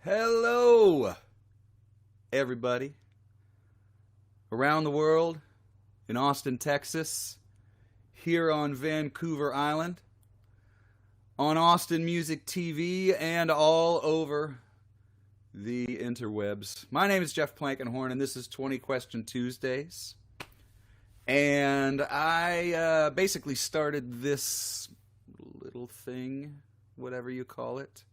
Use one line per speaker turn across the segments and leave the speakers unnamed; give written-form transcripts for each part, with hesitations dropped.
Hello, everybody around the world, in Austin, Texas, here on Vancouver Island, on Austin Music TV, and all over the interwebs. My name is Jeff Plankenhorn, and this is 20 Question Tuesdays. And I basically started this little thing, whatever you call it,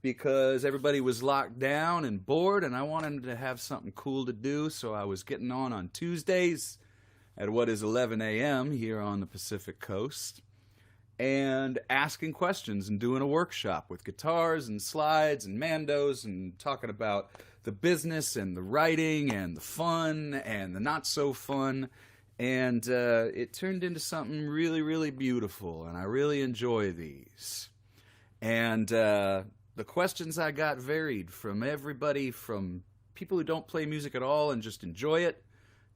because everybody was locked down and bored, and I wanted to have something cool to do, so I was getting on Tuesdays at what is 11 a.m. here on the Pacific Coast, and asking questions and doing a workshop with guitars and slides and mandos and talking about the business and the writing and the fun and the not so fun. And it turned into something really, really beautiful, and I really enjoy these. And the questions I got varied from everybody from people who don't play music at all and just enjoy it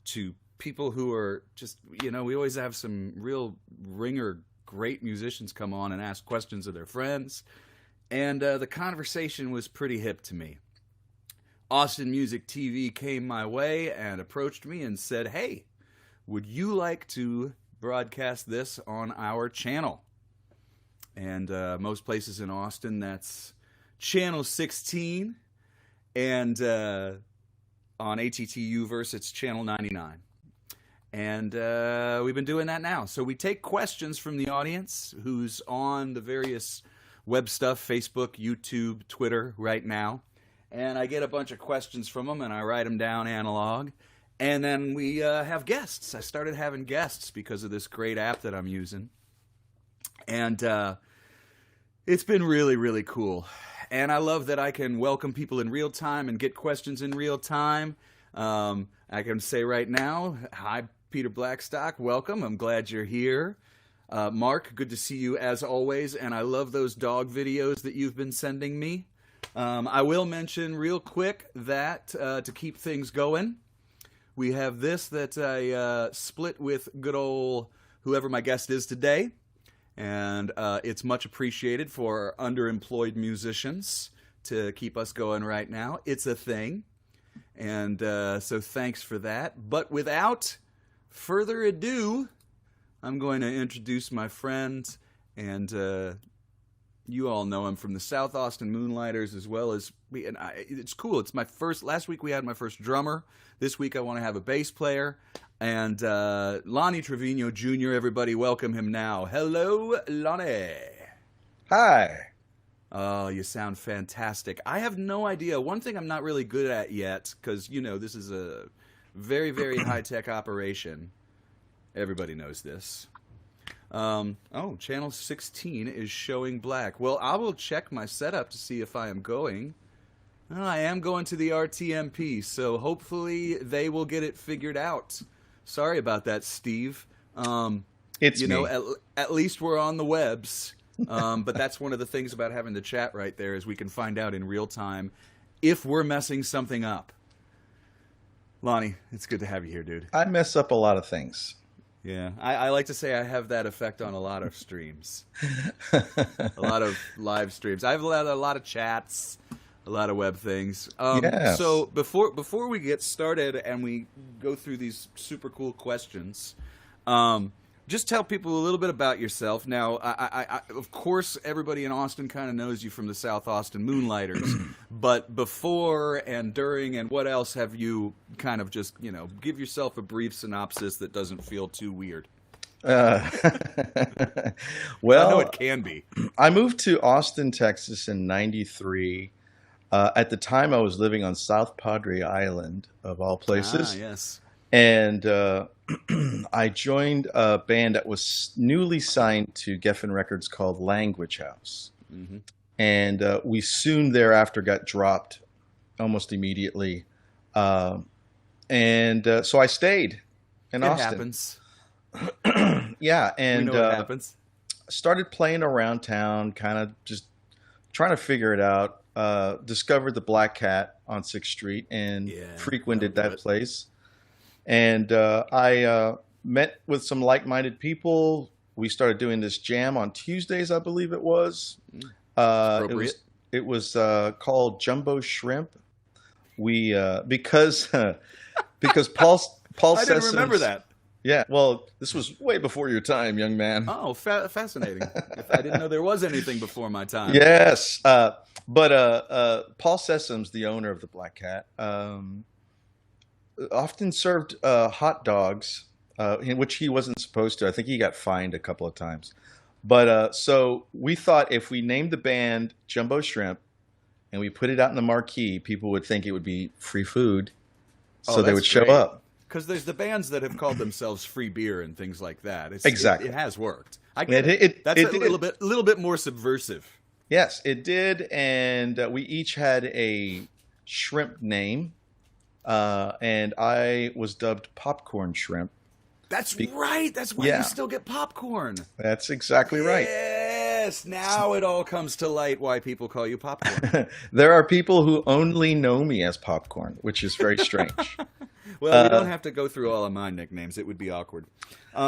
to people who are just, we always have some real ringer, great musicians come on and ask questions of their friends. And the conversation was pretty hip to me. Austin Music TV came my way and approached me and said, hey, would you like to broadcast this on our channel? And most places in Austin, that's Channel 16, and on ATTUverse, it's Channel 99. And we've been doing that now. So we take questions from the audience who's on the various web stuff, Facebook, YouTube, Twitter right now. And I get a bunch of questions from them, and I write them down analog. And then we have guests. I started having guests because of this great app that I'm using. And it's been really, really cool. And I love that I can welcome people in real time and get questions in real time. I can say right now, hi, Peter Blackstock. Welcome. I'm glad you're here. Mark, good to see you as always. And I love those dog videos that you've been sending me. I will mention real quick that to keep things going, we have this that I split with good old whoever my guest is today. And it's much appreciated for underemployed musicians to keep us going right now. It's a thing. And so thanks for that. But without further ado, I'm going to introduce my friend. And you all know him from the South Austin Moonlighters as well as... it's cool. It's my first... Last week we had my first drummer. This week I want to have a bass player. And Lonnie Treviño Jr., everybody welcome him now. Hello, Lonnie.
Hi.
Oh, you sound fantastic. I have no idea. One thing I'm not really good at yet, because, this is a very, very high-tech operation. Everybody knows this. Channel 16 is showing black. Well, I will check my setup to see if I am going. I am going to the RTMP, so hopefully they will get it figured out. Sorry about that, Steve.
It's me.
At least we're on the webs. But that's one of the things about having the chat right there is we can find out in real time if we're messing something up. Lonnie, it's good to have you here, dude.
I mess up a lot of things.
Yeah, I like to say I have that effect on a lot of streams. A lot of live streams. I have a lot of chats. A lot of web things.
Yes.
So before we get started and we go through these super cool questions, just tell people a little bit about yourself. Now, I of course, everybody in Austin kind of knows you from the South Austin Moonlighters, but before and during and what else have you kind of just, give yourself a brief synopsis that doesn't feel too weird?
Well,
I know it can be.
I moved to Austin, Texas in '93. At the time, I was living on South Padre Island, of all places.
Ah, yes.
And I joined a band that was newly signed to Geffen Records called Language House. Mm-hmm. And we soon thereafter got dropped almost immediately. So I stayed in Austin.
It happens.
Yeah, and
we know it happens.
Started playing around town, kind of just trying to figure it out. Discovered the Black Cat on 6th Street and frequented that place. And I met with some like-minded people. We started doing this jam on Tuesdays, I believe it was.
Appropriate.
It was called Jumbo Shrimp. We because because Paul
I didn't remember
Sessoms.
that.
Yeah, well, this was way before your time, young man.
Oh, fascinating. I didn't know there was anything before my time.
Yes, but Paul Sessoms, the owner of the Black Cat, often served hot dogs, in which he wasn't supposed to. I think he got fined a couple of times. But so we thought if we named the band Jumbo Shrimp and we put it out in the marquee, people would think it would be free food, so
Oh,
they
that's
would show
great.
up.
Because there's the bands that have called themselves free beer and things like that.
Exactly.
It has worked. I get
It,
it.
it,
That's
it
a
did.
little bit more subversive.
Yes, it did. And we each had a shrimp name. And I was dubbed Popcorn Shrimp.
That's right. That's why
Yeah.
you still get popcorn.
That's exactly right.
Yes. Now it all comes to light why people call you popcorn.
There are people who only know me as Popcorn, which is very strange.
Well, we don't have to go through all of my nicknames. It would be awkward.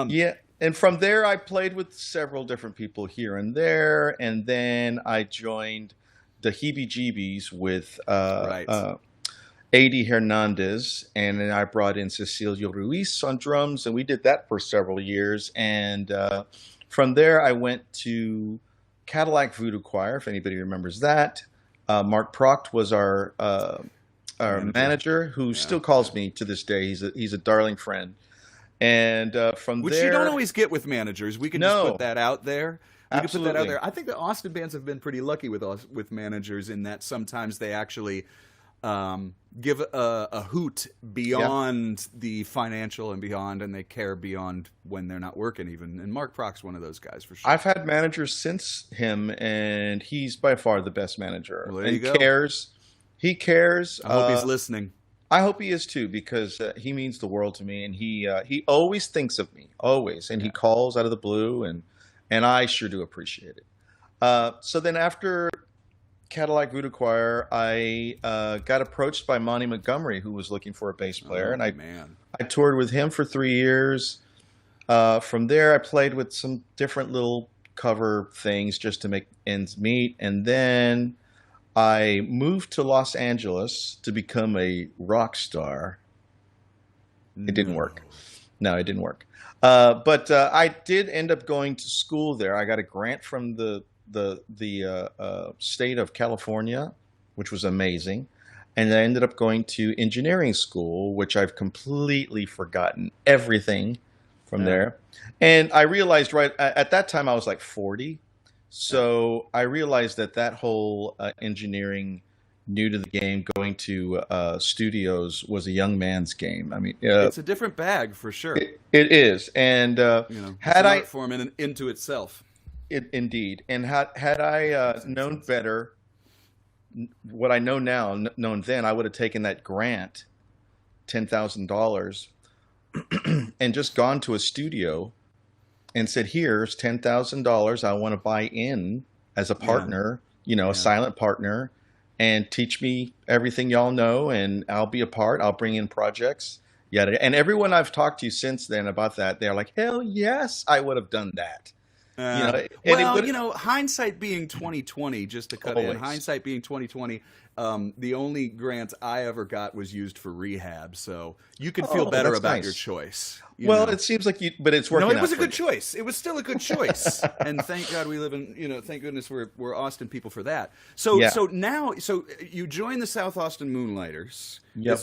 Yeah, and from there I played with several different people here and there, and then I joined the Heebie Jeebies with
Right.
Adi Hernandez, and then I brought in Cecilia Ruiz on drums, and we did that for several years. And from there I went to Cadillac Voodoo Choir, if anybody remembers that. Mark Proct was our manager, who still calls me to this day. He's a darling friend. And from
Which
there,
you don't always get with managers. We can just
No.
put that out there. We can put that out
Absolutely.
there. I think the Austin bands have been pretty lucky with managers in that sometimes they actually give a hoot beyond the financial and beyond, and they care beyond when they're not working even. And Mark Proc's one of those guys for sure.
I've had managers since him, and he's by far the best manager.
Well, there
and
you go.
cares. He cares.
I hope he's listening.
I hope he is too, because he means the world to me, and he always thinks of me, always, and he calls out of the blue, and I sure do appreciate it. So then after Cadillac Voodoo Choir, I got approached by Monty Montgomery, who was looking for a bass player, and I toured with him for 3 years. From there, I played with some different little cover things just to make ends meet, and then I moved to Los Angeles to become a rock star. It didn't work. No, it didn't work. But I did end up going to school there. I got a grant from the state of California, which was amazing. And I ended up going to engineering school, which I've completely forgotten everything from there. And I realized right at that time I was like 40. So I realized that whole engineering, new to the game, going to studios was a young man's game. I mean,
It's a different bag for sure.
it is. And
It's
had
an
I
art form into itself.
indeed, and had I known better, what I know now, known then, I would have taken that grant, $10,000, and just gone to a studio and said, "Here's $10,000. I want to buy in as a partner, a silent partner, and teach me everything y'all know, and I'll be a part. I'll bring in projects." Yada. And everyone I've talked to since then about that, they're like, "Hell yes, I would have done that."
Hindsight being 2020, just to cut in,
Always.
hindsight being 2020, the only grant I ever got was used for rehab, so you can feel better
that's
about
nice.
your choice.
It seems like but it's working
No, it
out
was a
for
good
you.
choice. It was still a good choice, and thank God we live in. Thank goodness we're Austin people for that. So now you join the South Austin Moonlighters.
Yeah,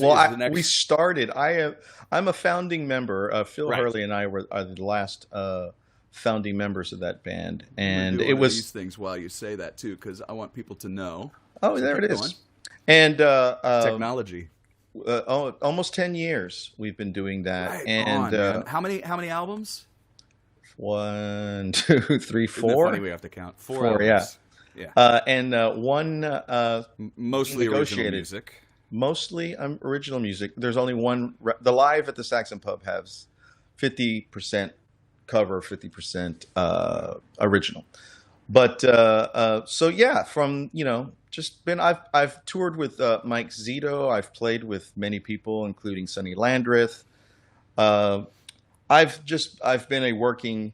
we started. I'm a founding member. Phil Hurley and I are the last founding members of that band, and
We're doing
it was
these things while you say that too, because I want people to know.
Oh,
So
there
keep
it is.
going.
And
Technology.
almost 10 years we've been doing that.
Right
and
on, man. How many albums?
1, 2, 3,
Isn't that
4.
funny we have to count four
Four,
albums.
And one
Mostly original
negotiated.
music.
Mostly original music. There's only one. The live at the Saxon Pub has 50% cover, 50% original. But just been. I've toured with Mike Zito. I've played with many people, including Sonny Landreth. I've been a working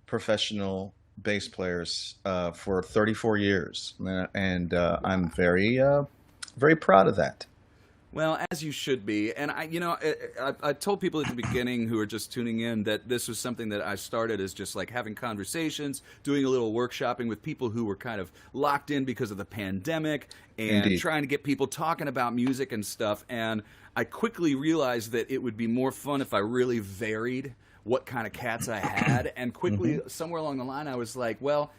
professional bass players for 34 years, and I'm very proud of that.
Well, as you should be. And I told people at the beginning who are just tuning in that this was something that I started as just like having conversations, doing a little workshopping with people who were kind of locked in because of the pandemic, and
Indeed.
trying to get people talking about music and stuff. And I quickly realized that it would be more fun if I really varied what kind of cats I had. And quickly, somewhere along the line, I was like, well,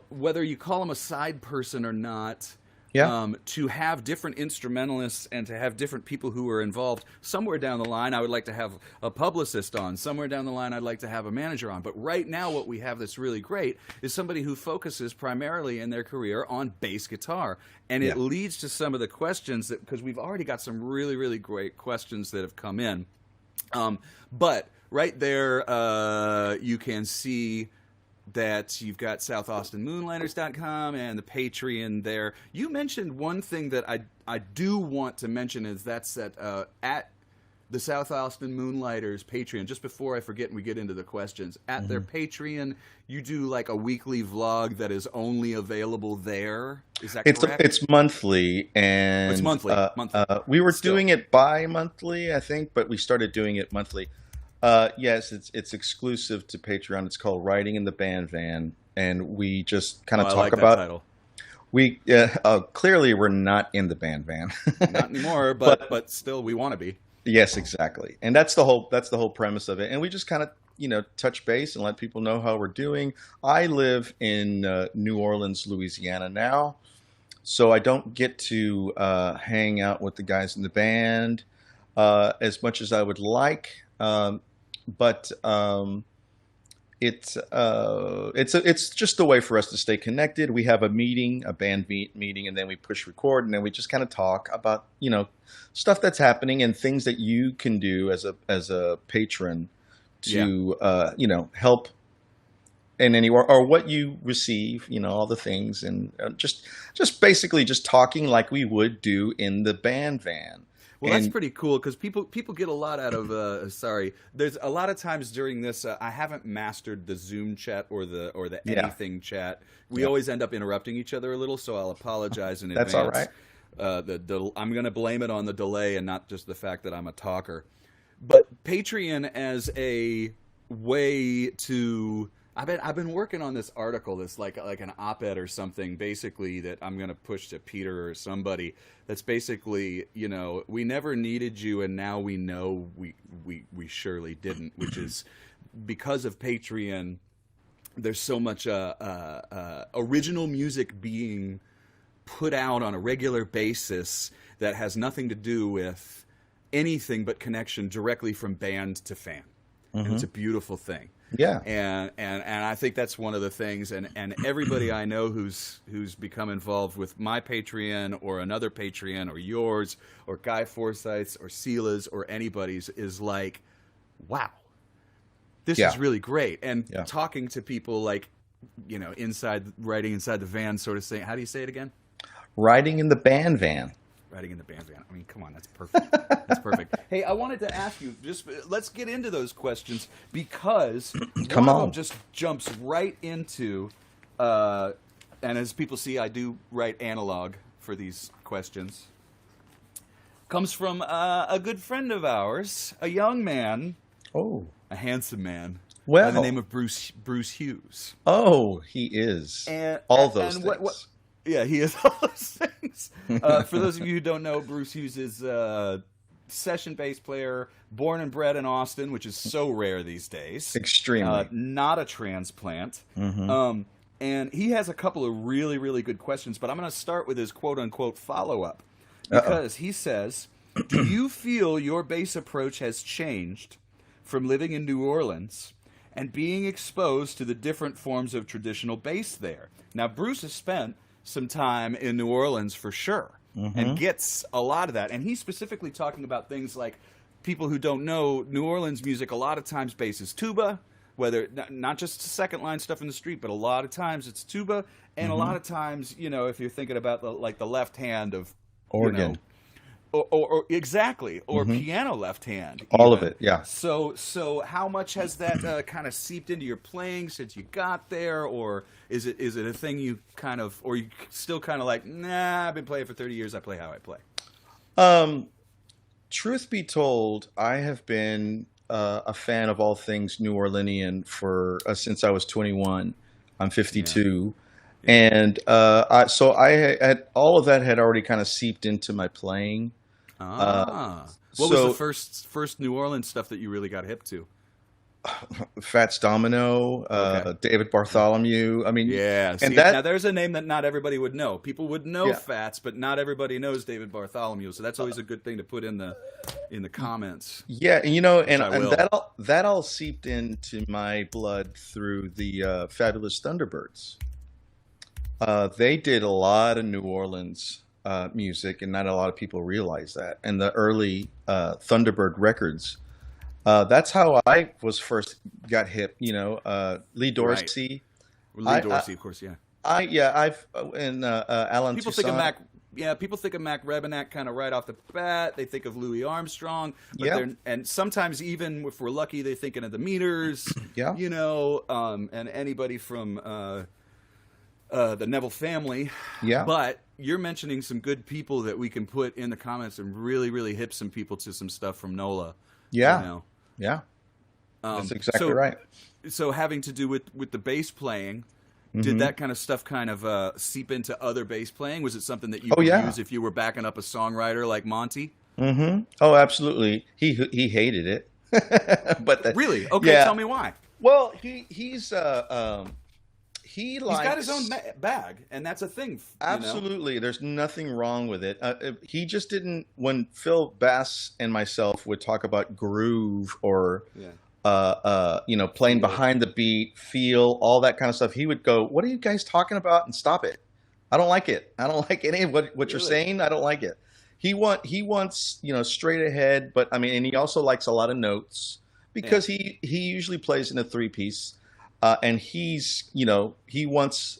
whether you call them a side person or not,
Yeah.
to have different instrumentalists and to have different people who are involved. Somewhere down the line, I would like to have a publicist on. Somewhere down the line, I'd like to have a manager on. But right now, what we have that's really great is somebody who focuses primarily in their career on bass guitar. And it leads to some of the questions that, because we've already got some really, really great questions that have come in. But right there, you can see that you've got SouthAustinMoonlighters.com and the Patreon there. You mentioned one thing that I do want to mention is that's at the South Austin Moonlighters Patreon. Just before I forget and we get into the questions, at their Patreon, you do like a weekly vlog that is only available there. Is that correct?
It's monthly, and
It's monthly.
We were doing it bi-monthly, I think, but we started doing it monthly. Yes, it's exclusive to Patreon. It's called Riding in the Band Van, and we just kind of talk
like
about.
That title.
We clearly we're not in the band van.
Not anymore, but still we want to be.
Yes, exactly, and that's the whole premise of it. And we just kind of touch base and let people know how we're doing. I live in New Orleans, Louisiana now, so I don't get to hang out with the guys in the band as much as I would like. But it's just a way for us to stay connected. We have a meeting, a band meeting, and then we push record, and then we just kind of talk about stuff that's happening and things that you can do as a patron to help in any or what you receive, all the things, and just basically just talking like we would do in the band van.
Well, that's pretty cool because people get a lot out of. Sorry, there's a lot of times during this. I haven't mastered the Zoom chat or the anything chat. We always end up interrupting each other a little, so I'll apologize in advance.
That's all right.
I'm going to blame it on the delay and not just the fact that I'm a talker. But Patreon as a way to. I've been working on this article that's like an op-ed or something, basically, that I'm going to push to Peter or somebody. That's basically, we never needed you, and now we know we surely didn't. Which is because of Patreon. There's so much original music being put out on a regular basis that has nothing to do with anything but connection directly from band to fan. And it's a beautiful thing.
Yeah,
and I think that's one of the things, and everybody I know who's become involved with my Patreon or another Patreon or yours or Guy Forsyth's or Sela's or anybody's is like, wow, this is really great. And talking to people like, riding inside the van, sort of saying, how do you say it again?
Riding in the band van.
Riding in the band van. I mean, come on, that's perfect. That's perfect. Hey, I wanted to ask you, let's get into those questions because one of them just jumps right into, and as people see, I do write analog for these questions. Comes from a good friend of ours, a young man, a handsome man, by the name of Bruce Hughes.
Oh, he is.
And
all those things.
Yeah, he is all those things. For those of you who don't know, Bruce Hughes is a session bass player, born and bred in Austin, which is so rare these days.
Extremely.
Not a transplant. And he has a couple of really, really good questions, but I'm going to start with his quote-unquote follow-up. Because he says, do you feel your bass approach has changed from living in New Orleans and being exposed to the different forms of traditional bass there? Now, Bruce has spent some time in New Orleans for sure, and gets a lot of that. And he's specifically talking about things like people who don't know New Orleans music. A lot of times bass is tuba, whether not just second line stuff in the street, but a lot of times it's tuba, and a lot of times, if you're thinking about the left hand of
organ,
or exactly, or
Hmm.
piano left hand,
All of
even.
it, yeah.
So how much has that kind of seeped into your playing since you got there, or is it a thing you kind of, or you still kind of like, nah, I've been playing for 30 years, I play how I play.
Um, Truth be told, I have been a fan of all things New Orleanian for since I was 21. I'm
Yeah,
52,
yeah.
and so I had all of that had already kind of seeped into my playing. Uh,
Ah, what was the
so
first New Orleans stuff that you really got hip to?
Fats Domino,
Okay.
David
Yeah.
Bartholomew. I mean,
Yeah,
and
see, now
that,
there's a name that not everybody would know. People would know
yeah,
Fats, but not everybody knows David Bartholomew. So that's always a good thing to put in the comments,
yeah,
which I
and
will.
that all seeped into my blood through the Fabulous Thunderbirds. They did a lot of New Orleans music, and not a lot of people realize that. And the early Thunderbird records, that's how I was first got hip. Lee
Right.
Dorsey.
Lee
I, I,
Dorsey, of course, yeah.
yeah, I've and Alan
People think of
Toussaint.
Mac, yeah, people think of Mac Rebenak kind of right off the bat. They think of Louis Armstrong, but
Yeah,
and sometimes even if we're lucky, they're thinking of the Meters,
yeah,
and anybody from the Neville family.
yeah,
But you're mentioning some good people that we can put in the comments and really, really hip some people to some stuff from NOLA, you
yeah,
know.
yeah. That's
Um,
exactly
so,
right.
so having to do with the bass playing, did
Hmm.
that kind of stuff kind of seep into other bass playing? Was it something that you
Oh
could
yeah.
use if you were backing up a songwriter like Monty?
Oh, absolutely. He hated it, but
Really? Okay,
yeah.
tell me why.
Well, he
He's got his own
likes.
bag, and that's a thing.
Absolutely, there's nothing wrong with it. He just didn't. When Phil Bass and myself would talk about groove or,
Yeah.
playing
Feel.
behind the beat, feel, all that kind of stuff, he would go, "What are you guys talking about?" and stop it. I don't like it. I don't like any of what you're
Really?
saying. I don't like it. He wants straight ahead, but I mean, and he also likes a lot of notes
Yeah.
because he usually plays in a three piece, and he wants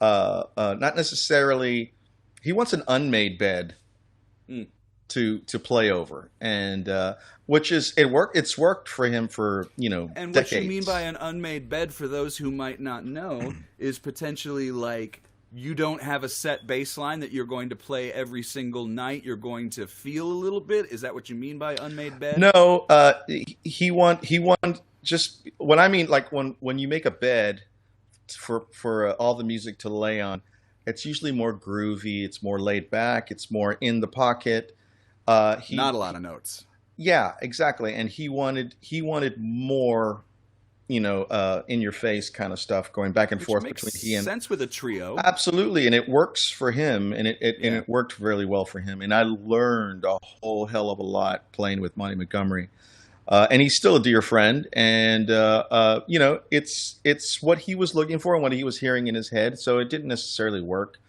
not necessarily he wants an unmade bed
Mm.
to play over, and which is it's worked for him for
And what you mean by
decades.
an unmade bed, for those who might not know, is potentially like you don't have a set bass line that you're going to play every single night. You're going to feel a little bit. Is that what you mean by unmade bed?
No, he want just when I mean like when you make a bed for all the music to lay on, it's usually more groovy, it's more laid back, it's more in the pocket.
Not a lot of notes.
Yeah, exactly, and he wanted more, in your face kind of stuff going back and
Which
forth
makes
between he and.
sense with a trio.
Absolutely, and it works for him, and
Yeah.
it worked really well for him. And I learned a whole hell of a lot playing with Monty Montgomery, and he's still a dear friend. And it's what he was looking for and what he was hearing in his head. So it didn't necessarily work,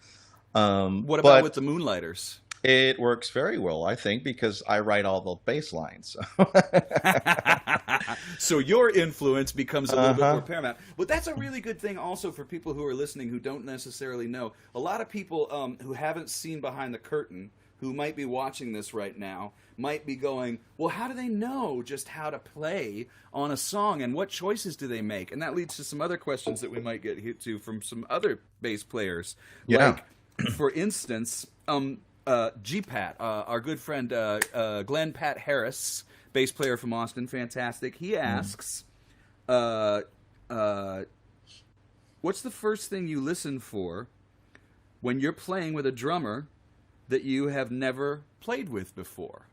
What about with
but
the Moonlighters?
it works very well, I think, because I write all the bass lines.
So your influence becomes a little bit more
Uh-huh.
paramount. But that's a really good thing also for people who are listening who don't necessarily know. A lot of people who haven't seen behind the curtain, who might be watching this right now, might be going, well, how do they know just how to play on a song and what choices do they make? And that leads to some other questions that we might get hit to from some other bass players.
Yeah.
Like, for instance, GPAT, our good friend Glenn Pat Harris, bass player from Austin, fantastic. He
Mm.
asks, uh, uh, "What's the first thing you listen for when you're playing with a drummer that you have never played with before?"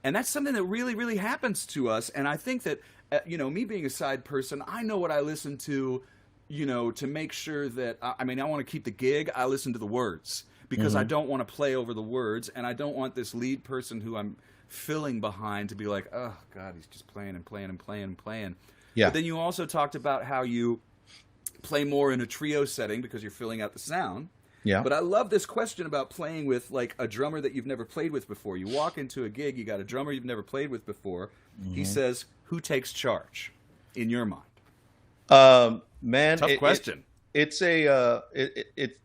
And that's something that really, really happens to us. And I think that, me being a side person, I know what I listen to, to make sure that, I mean, I want to keep the gig. I listen to the words because I
Hmm.
don't want to play over the words. And I don't want this lead person who I'm filling behind to be like, oh, God, he's just playing and playing and playing and playing. But
Yeah.
then you also talked about how you play more in a trio setting because you're filling out the sound.
Yeah.
But I love this question about playing with like a drummer that you've never played with before. You walk into a gig, you got a drummer you've never played with before. He
Hmm.
says, "Who takes charge?" In your mind,
Man,
tough question.
it's a it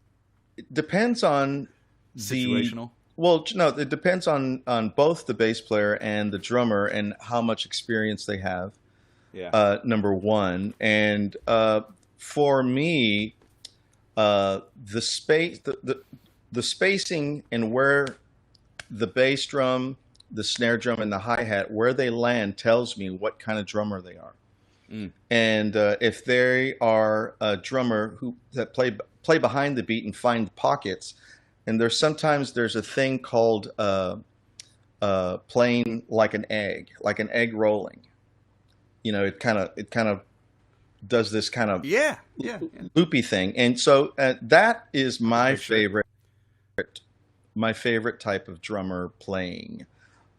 depends on the
Situational.
Well, no, it depends on both the bass player and the drummer and how much experience they have.
Yeah.
Number one, and for me, the space, the spacing and where the bass drum, the snare drum, and the hi-hat, where they land tells me what kind of drummer they are.
Mm.
And if they are a drummer that play behind the beat and find pockets, and there's a thing called playing like an egg rolling. You know, it kind of does this kind of
Yeah.
loopy thing, and so that is my
For sure.
favorite type of drummer playing.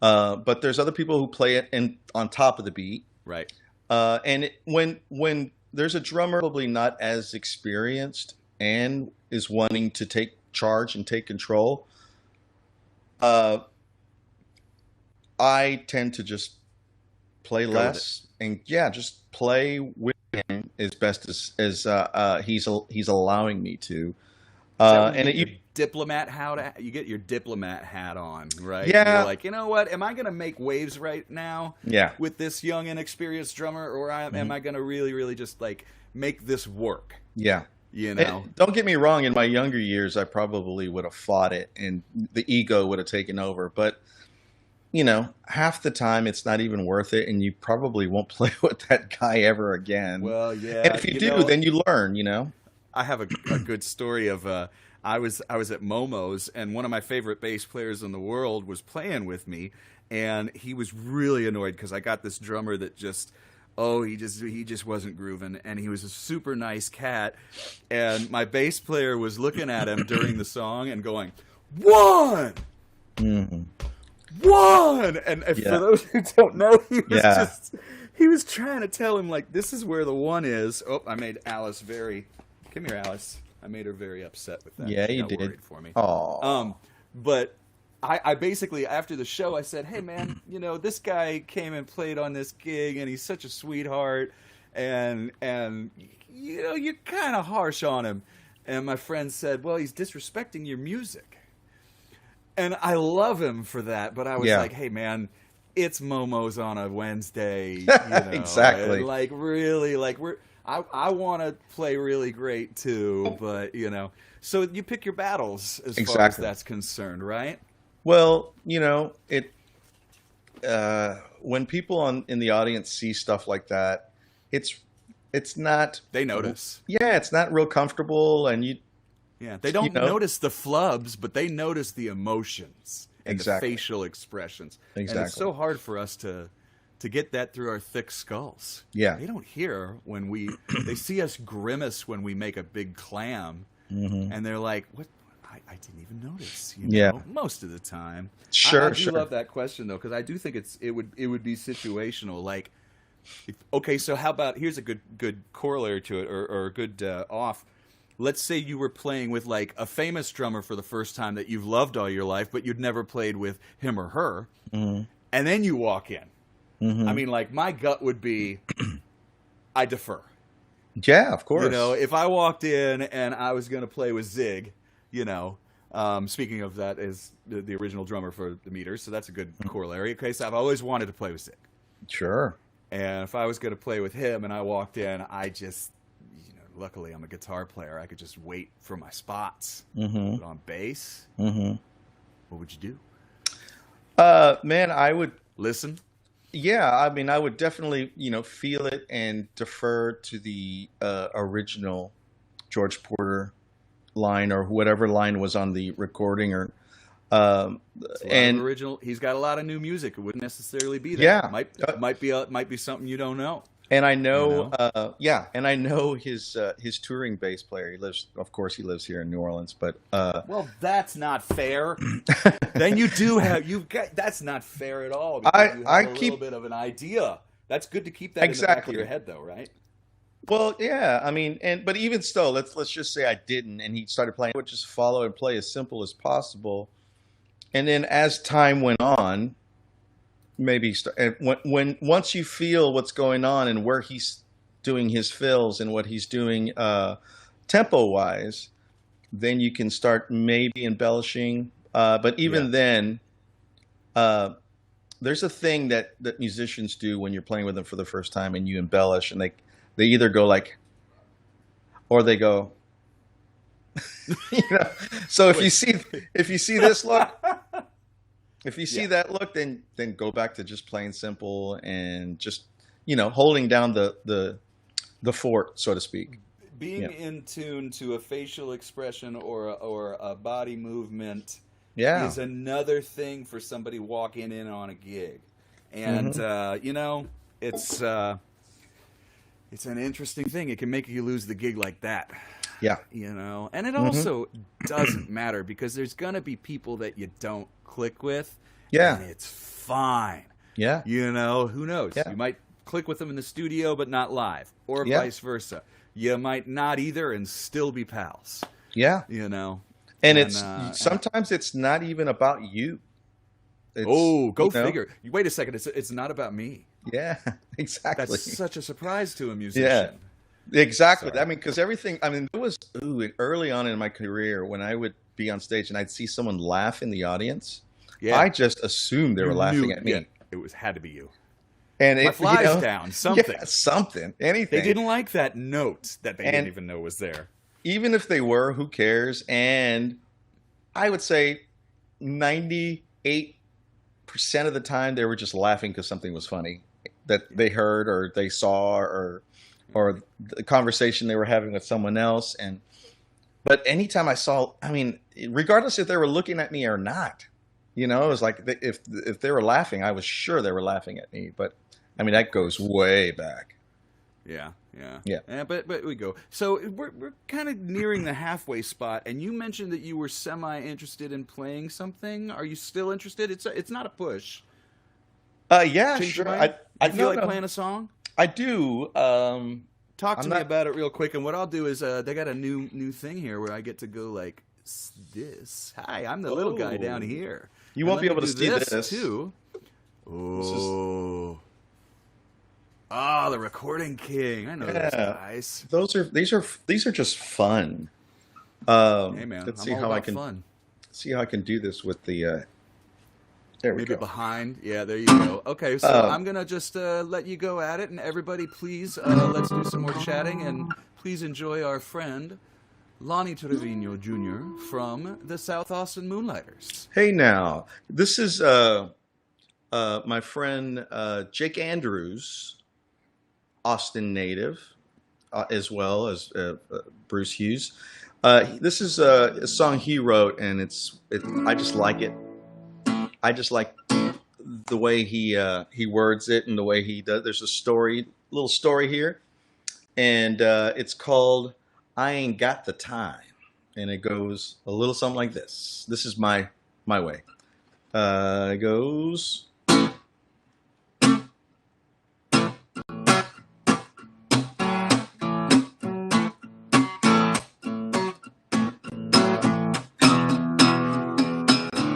But there's other people who play it on top of the beat.
Right.
When there's a drummer probably not as experienced and is wanting to take charge and take control, I tend to just play less and just play with him as best as he's allowing me to.
Diplomat hat. You get your diplomat hat on, right?
Yeah.
You're like, you know what? Am I going to make waves right now?
Yeah.
With this young inexperienced drummer, or am I going to really, really just like make this work?
Yeah.
You know.
And don't get me wrong. In my younger years, I probably would have fought it, and the ego would have taken over. But you know, half the time it's not even worth it, and you probably won't play with that guy ever again.
Well, yeah.
And if you do, then you learn. You know.
I have a good story of I was at Momo's, and one of my favorite bass players in the world was playing with me, and he was really annoyed because I got this drummer that he just wasn't grooving, and he was a super nice cat, and my bass player was looking at him during the song and going, "One."
Mm-hmm.
One, and for those who don't know, he was trying to tell him like this is where the one is. Oh, I made Alice come here, Alice. I made her very upset with that.
Yeah,
She
you
got
did.
worried for me.
Oh,
But I basically after the show I said, hey man, you know this guy came and played on this gig and he's such a sweetheart, and you know you're kind of harsh on him. And my friend said, well, he's disrespecting your music. And I love him for that, but I was like, hey, man, it's Momo's on a Wednesday. You know,
exactly.
And like, really, like, I want to play really great, too, but, you know. So you pick your battles as far as that's concerned, right?
Well, you know, when people in the audience see stuff like that, it's not...
They notice.
Yeah, it's not real comfortable, and
they don't notice the flubs, but they notice the emotions and the facial expressions.
Exactly.
And it's so hard for us to get that through our thick skulls.
Yeah.
They don't hear when they see us grimace when we make a big clam, and they're like, what? I didn't even notice. You know? Most of the time.
Sure,
I do love that question, though, because I do think it would be situational. Like, okay, so how about, here's a good corollary to it, or a good off. Let's say you were playing with like a famous drummer for the first time that you've loved all your life, but you'd never played with him or her. Mm-hmm. And then you walk in. Mm-hmm. I mean, like my gut would be, I defer.
Yeah, of course.
You know, if I walked in and I was going to play with Zig, you know, speaking of that is the original drummer for the Meters. So that's a good corollary. Okay. So I've always wanted to play with Zig.
Sure.
And if I was going to play with him and I walked in, luckily, I'm a guitar player. I could just wait for my spots. Mm-hmm. But on bass, what would you do?
Man, I would
listen.
Yeah, I mean, I would definitely, feel it and defer to the original George Porter line or whatever line was on the recording, or
original. He's got a lot of new music. It wouldn't necessarily be that.
Yeah,
might be something you don't know.
And I know, and I know his touring bass player. Of course, he lives here in New Orleans. But
well, that's not fair. Then that's not fair at all.
I
keep a little bit of an idea. That's good to keep that in the back of your head, though, right?
Well, yeah. I mean, but even still, let's just say I didn't, and he started playing. I would just follow and play as simple as possible. And then as time went on, maybe once you feel what's going on and where he's doing his fills and what he's doing tempo wise, then you can start maybe embellishing But even
Yeah.
then, there's a thing that musicians do when you're playing with them for the first time and you embellish, and they either go like, or they go, you know. So if you see this look, if you see
Yeah.
that look, then go back to just playing simple and just, you know, holding down the fort, so to speak.
Being
Yeah.
in tune to a facial expression or a body movement
Yeah.
is another thing for somebody walking in on a gig. And
Hmm.
you know, it's an interesting thing. It can make you lose the gig like that.
Yeah.
You know, and it
Hmm.
also doesn't matter because there's gonna be people that you don't click with,
Yeah.
and it's fine.
Yeah.
You know, who knows?
Yeah.
You might click with them in the studio but not live, or
Yeah.
vice versa. You might not either and still be pals.
Yeah.
You know,
And
and
it's sometimes it's not even about you. It's,
oh,
you
go
know,
figure. Wait a second. It's not about me.
yeah, exactly.
That's such a surprise to a
Yeah,
musician.
exactly.
Sorry.
I mean, because everything, I mean, it was early on in my career when I would be on stage and I'd see someone laugh in the audience.
Yeah,
I just assumed they
you
were
knew.
laughing at
Yeah,
me.
had to be you.
And
My
it, you
fly's
know,
down. Something.
yeah, something,
They
anything.
didn't like that note that they didn't
And
even know was there.
even if they were, who cares? And I would say 98% of the time they were just laughing because something was funny that they heard or they saw, or the conversation they were having with someone else. And but anytime I saw, I mean, regardless if they were looking at me or not, you know, it was like if they were laughing, I was sure they were laughing at me. But I mean, that goes way back.
Yeah, yeah,
Yeah.
yeah. But we go. So we're kind of nearing the halfway spot, and you mentioned that you were semi interested in playing something. Are you still interested? It's not a push.
Yeah,
Change your
sure.
mind.
I
You feel
no,
like
no,
playing a song?
I do.
Talk to
I'm
me
not.
about it real quick. And what I'll do is they got a new thing here where I get to go like this. Hi, I'm the little guy down
Oh,
here,
you
and
won't
let
be
me
able to
do
see
this
this.
too.
This is
Oh, ah, the Recording King. I know those
yeah.
guys.
These are just fun.
Hey man,
Let's
I'm
see
all
how I
about
can
fun.
do this with the. There we
Maybe
go.
behind. Yeah, there you go. Okay, so
Um,
I'm gonna just let you go at it, and everybody, please, let's do some more chatting, and please enjoy our friend Lonnie Treviño Jr. from the South Austin Moonlighters.
hey now, this is my friend Jake Andrews, Austin native, as well as Bruce Hughes. This is a song he wrote, and I just like it. I just like the way he words it and the way he does. There's little story here, and it's called "I Ain't Got the Time," and it goes a little something like this. This is my way. It goes.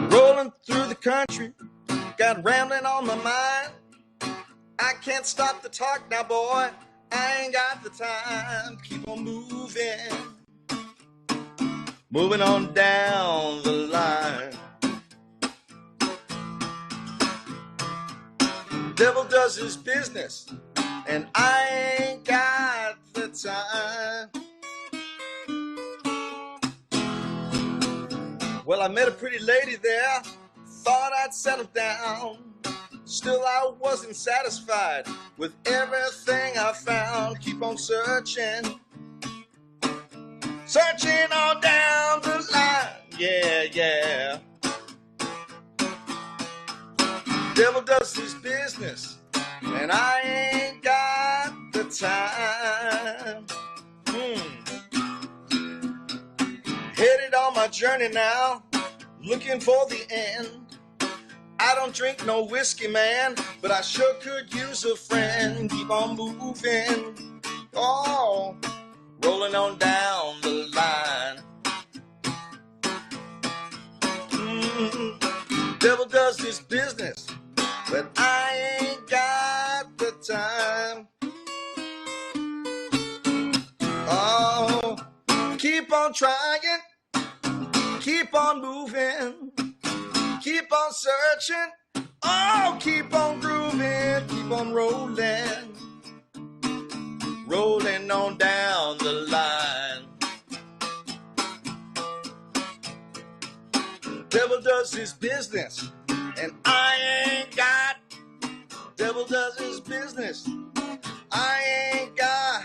Rolling through the country, got rambling on my mind. I can't stop the talk now, boy. I ain't got the time. Keep on moving on down the line. Devil does his business, and I ain't got the time. Well, I met a pretty lady there, thought I'd settle down. Still, I wasn't satisfied with everything I found. Keep on searching on down the line. Yeah, yeah. Devil does his business, and I ain't got the time. Headed on my journey now, looking for the end. I don't drink no whiskey, man, but I sure could use a friend. Keep on moving, oh, rolling on down the line. Devil does his business, but I ain't got the time. Oh, keep on trying, keep on moving. Keep on searching. Oh, keep on grooving. Keep on rolling. Rolling on down the line. Devil does his business, and I ain't got. Devil does his business, I ain't got.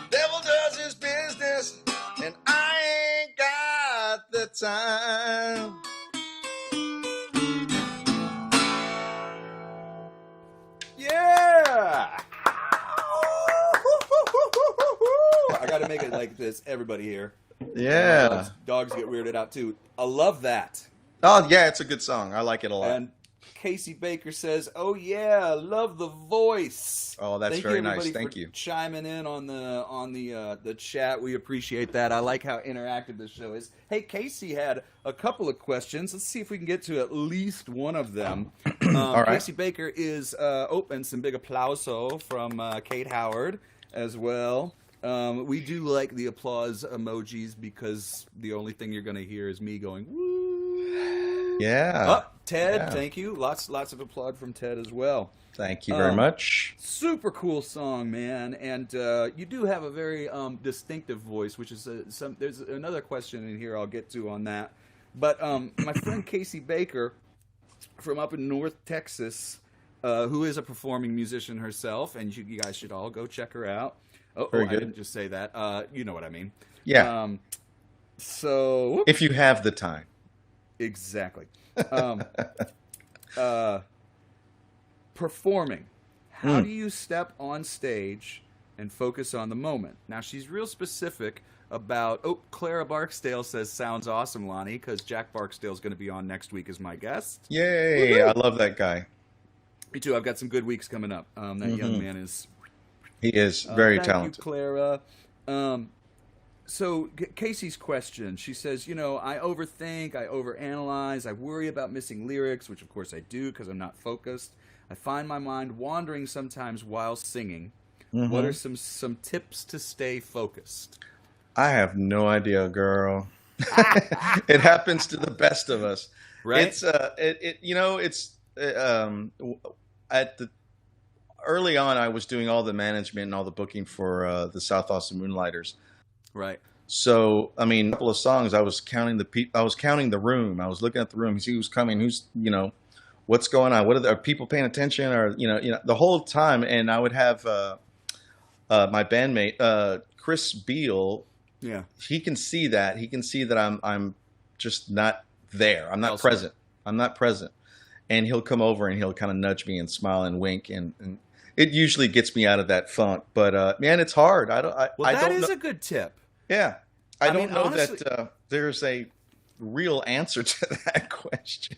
Devil does his business, and I ain't got the time.
Yeah! I got to make it like this. Everybody here.
Yeah.
Dogs get weirded out too. I love that.
Oh, yeah, it's a good song. I like it a lot.
And Casey Baker says, "Oh yeah, love the voice."
Oh, that's
Thank
very
you,
nice.
everybody,
Thank
for
you.
chiming in on the chat. We appreciate that. I like how interactive the show is. Hey, Casey had a couple of questions. Let's see if we can get to at least one of them.
All right.
Casey Baker is and some big applauso from Kate Howard as well. We do like the applause emojis because the only thing you're going to hear is me going, woo.
Yeah.
Oh, Ted,
Yeah.
Thank you. Lots of applaud from Ted as well.
Thank you very much.
Super cool song, man. And you do have a very distinctive voice, which is there's another question in here I'll get to on that. But my friend Casey Baker from up in North Texas, who is a performing musician herself, and you guys should all go check her out. I didn't just say that. You know what I mean.
Yeah.
So
if you have the time.
Exactly. Performing. How do you step on stage and focus on the moment? Now, she's real specific about... Oh, Clara Barksdale says, sounds awesome, Lonnie, because Jack Barksdale's going to be on next week as my guest.
Yay! Woo-hoo! I love that guy.
Me too. I've got some good weeks coming up. That young man is...
He is very talented.
Thank you, Clara. So Casey's question, she says, I overthink, I overanalyze, I worry about missing lyrics, which of course I do because I'm not focused. I find my mind wandering sometimes while singing. Mm-hmm. What are some tips to stay focused?
I have no idea, girl. It happens to the best of us.
Right?
It's early on I was doing all the management and all the booking for the South Austin Moonlighters.
Right.
So, I mean, a couple of songs, I was counting the room. I was looking at the room. Who's coming? Who's, what's going on? Are people paying attention? Or, the whole time. And I would have my bandmate, Chris Beal. Yeah. He can see that. He can see that I'm just not there. I'm not present. I'm not present. And he'll come over and he'll kind of nudge me and smile and wink. And it usually gets me out of that funk. But, man, it's hard.
That is a good tip.
Yeah. I don't know
honestly,
that there's a real answer to that question.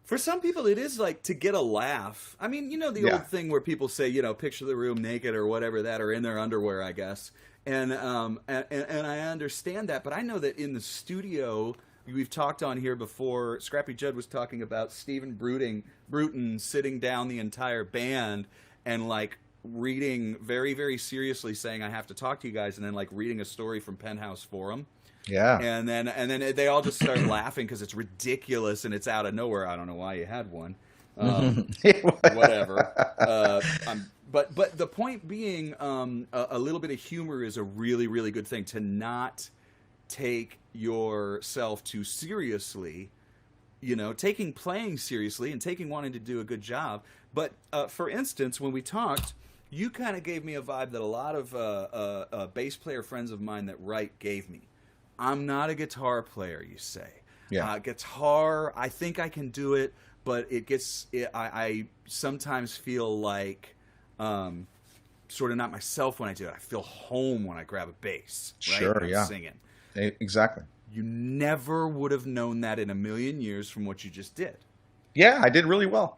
For some people, it is like to get a laugh. I mean, the old thing where people say, picture the room naked or whatever that, or in their underwear, I guess. And I understand that. But I know that in the studio, we've talked on here before, Scrappy Judd was talking about Stephen Bruton sitting down the entire band and like reading very, very seriously, saying, I have to talk to you guys, and then like reading a story from Penthouse Forum. Yeah. And then they all just start laughing because it's ridiculous and it's out of nowhere. I don't know why you had one. Whatever. But the point being, a little bit of humor is a really, really good thing, to not take yourself too seriously. Taking playing seriously and taking wanting to do a good job. But for instance, when we talked, you kind of gave me a vibe that a lot of bass player friends of mine that write gave me. I'm not a guitar player, you say. Yeah. Guitar, I think I can do it, but I sometimes feel like sort of not myself when I do it. I feel home when I grab a bass. Right?
Sure,
when I'm
yeah.
singing.
Exactly.
You never would have known that in a million years from what you just did.
Yeah, I did really well.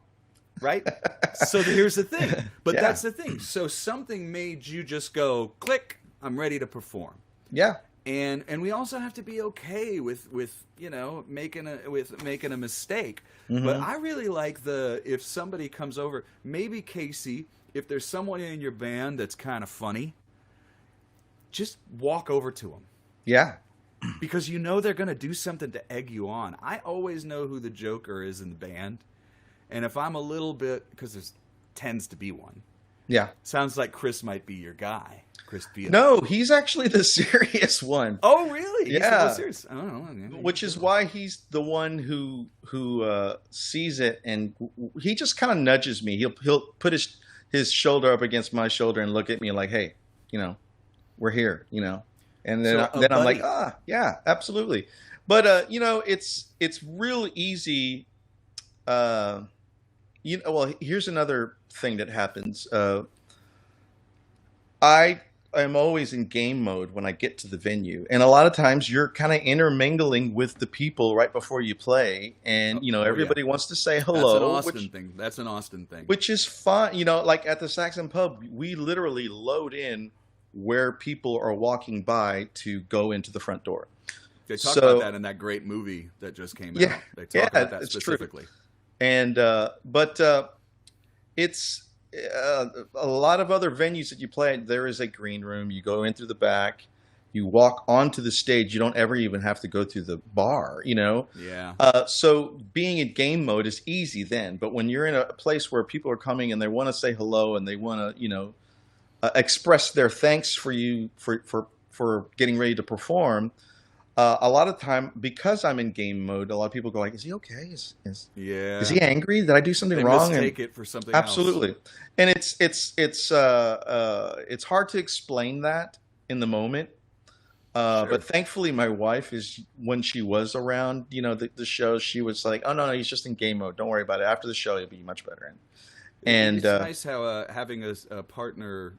Right? So here's the thing. But that's the thing. So something made you just go, click, I'm ready to perform.
Yeah.
And we also have to be okay with making a mistake. Mm-hmm. But I really like if somebody comes over, maybe Casey, if there's someone in your band that's kind of funny, just walk over to them.
Yeah.
because you know they're going to do something to egg you on. I always know who the joker is in the band, and if I'm a little bit, because there tends to be one.
Yeah.
Sounds like Chris might be your guy. Chris Beal.
No, he's actually the serious one.
Oh, really?
Yeah.
He's the most serious. I don't know.
Which is why he's the one who sees it, and he just kind of nudges me. He'll put his shoulder up against my shoulder and look at me like, "Hey, we're here," And then
So,
I'm
buddy.
like, yeah, absolutely. But it's real easy. Well, here's another thing that happens. I am always in game mode when I get to the venue, and a lot of times you're kind of intermingling with the people right before you play, and everybody wants to say hello.
That's an Austin thing.
Which is fun. Like at the Saxon Pub, we literally load in where people are walking by to go into the front door.
They talk about that in that great movie that just came out. They talk about that specifically.
True. And but it's a lot of other venues that you play at, there is a green room. You go in through the back, you walk onto the stage. You don't ever even have to go through the bar,
Yeah.
So being in game mode is easy then. But when you're in a place where people are coming and they want to say hello and they want to, express their thanks for you for getting ready to perform, a lot of time, because I'm in game mode, a lot of people go like, "Is he okay? Is he angry? Did I do something wrong?"
They mistake it for something
absolutely.
else.
And it's hard to explain that in the moment.
Sure.
But thankfully, my wife when she was around, the show, she was like, "Oh no, he's just in game mode. Don't worry about it. After the show, he'll be much better." And
it's nice how having a partner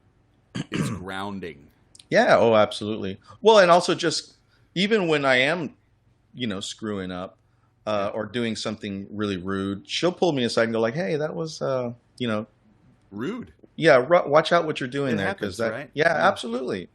is grounding.
Yeah. Oh, absolutely. Well, and also just even when I am, screwing up or doing something really rude, she'll pull me aside and go like, "Hey, that was,
rude."
Yeah, watch out what you're doing there,
happens,
that.
Right?
Yeah, absolutely.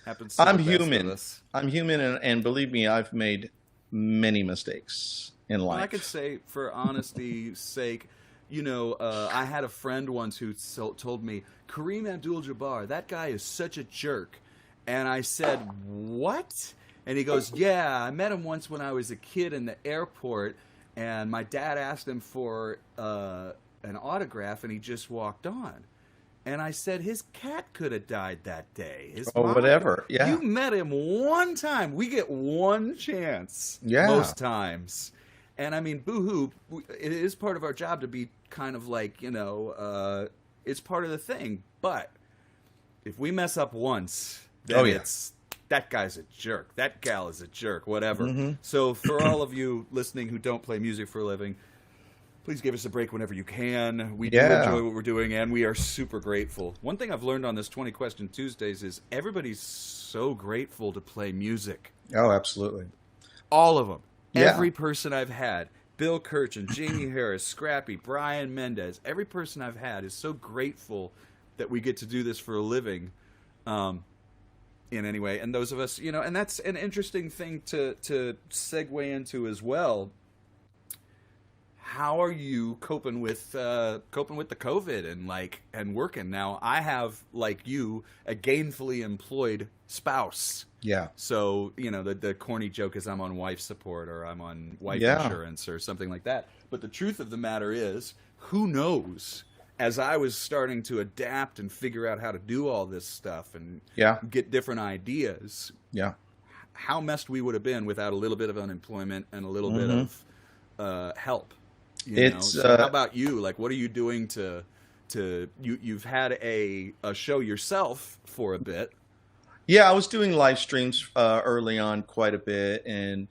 Happens. To
I'm
the best
human.
of us.
I'm human, and believe me, I've made many mistakes in life.
Well, I could say, for honesty's sake, I had a friend once who told me, Kareem Abdul-Jabbar, that guy is such a jerk. And I said, what? And he goes, yeah, I met him once when I was a kid in the airport, and my dad asked him for an autograph, and he just walked on. And I said, his cat could have died that day.
Whatever. Yeah.
You met him one time. We get one chance most times. And I mean, boo-hoo, it is part of our job to be kind of like, it's part of the thing. But if we mess up once, then it's, that guy's a jerk. That gal is a jerk, whatever. Mm-hmm. So for all of you listening who don't play music for a living, please give us a break whenever you can. We do enjoy what we're doing, and we are super grateful. One thing I've learned on this 20 Question Tuesdays is everybody's so grateful to play music.
Oh, absolutely.
All of them.
Yeah.
Every person I've had, Bill Kirchen, Jamie Harris, Scrappy, Brian Mendez, every person I've had is so grateful that we get to do this for a living in any way. And those of us, and that's an interesting thing to segue into as well. How are you coping with the COVID and working? Now, I have, like you, a gainfully employed spouse.
Yeah.
So, the corny joke is I'm on wife support or I'm on wife insurance or something like that. But the truth of the matter is, who knows? As I was starting to adapt and figure out how to do all this stuff and get different ideas, how messed we would have been without a little bit of unemployment and a little bit of help. So how about you? Like, what are you doing you've had a show yourself for a bit.
Yeah, I was doing live streams early on quite a bit, and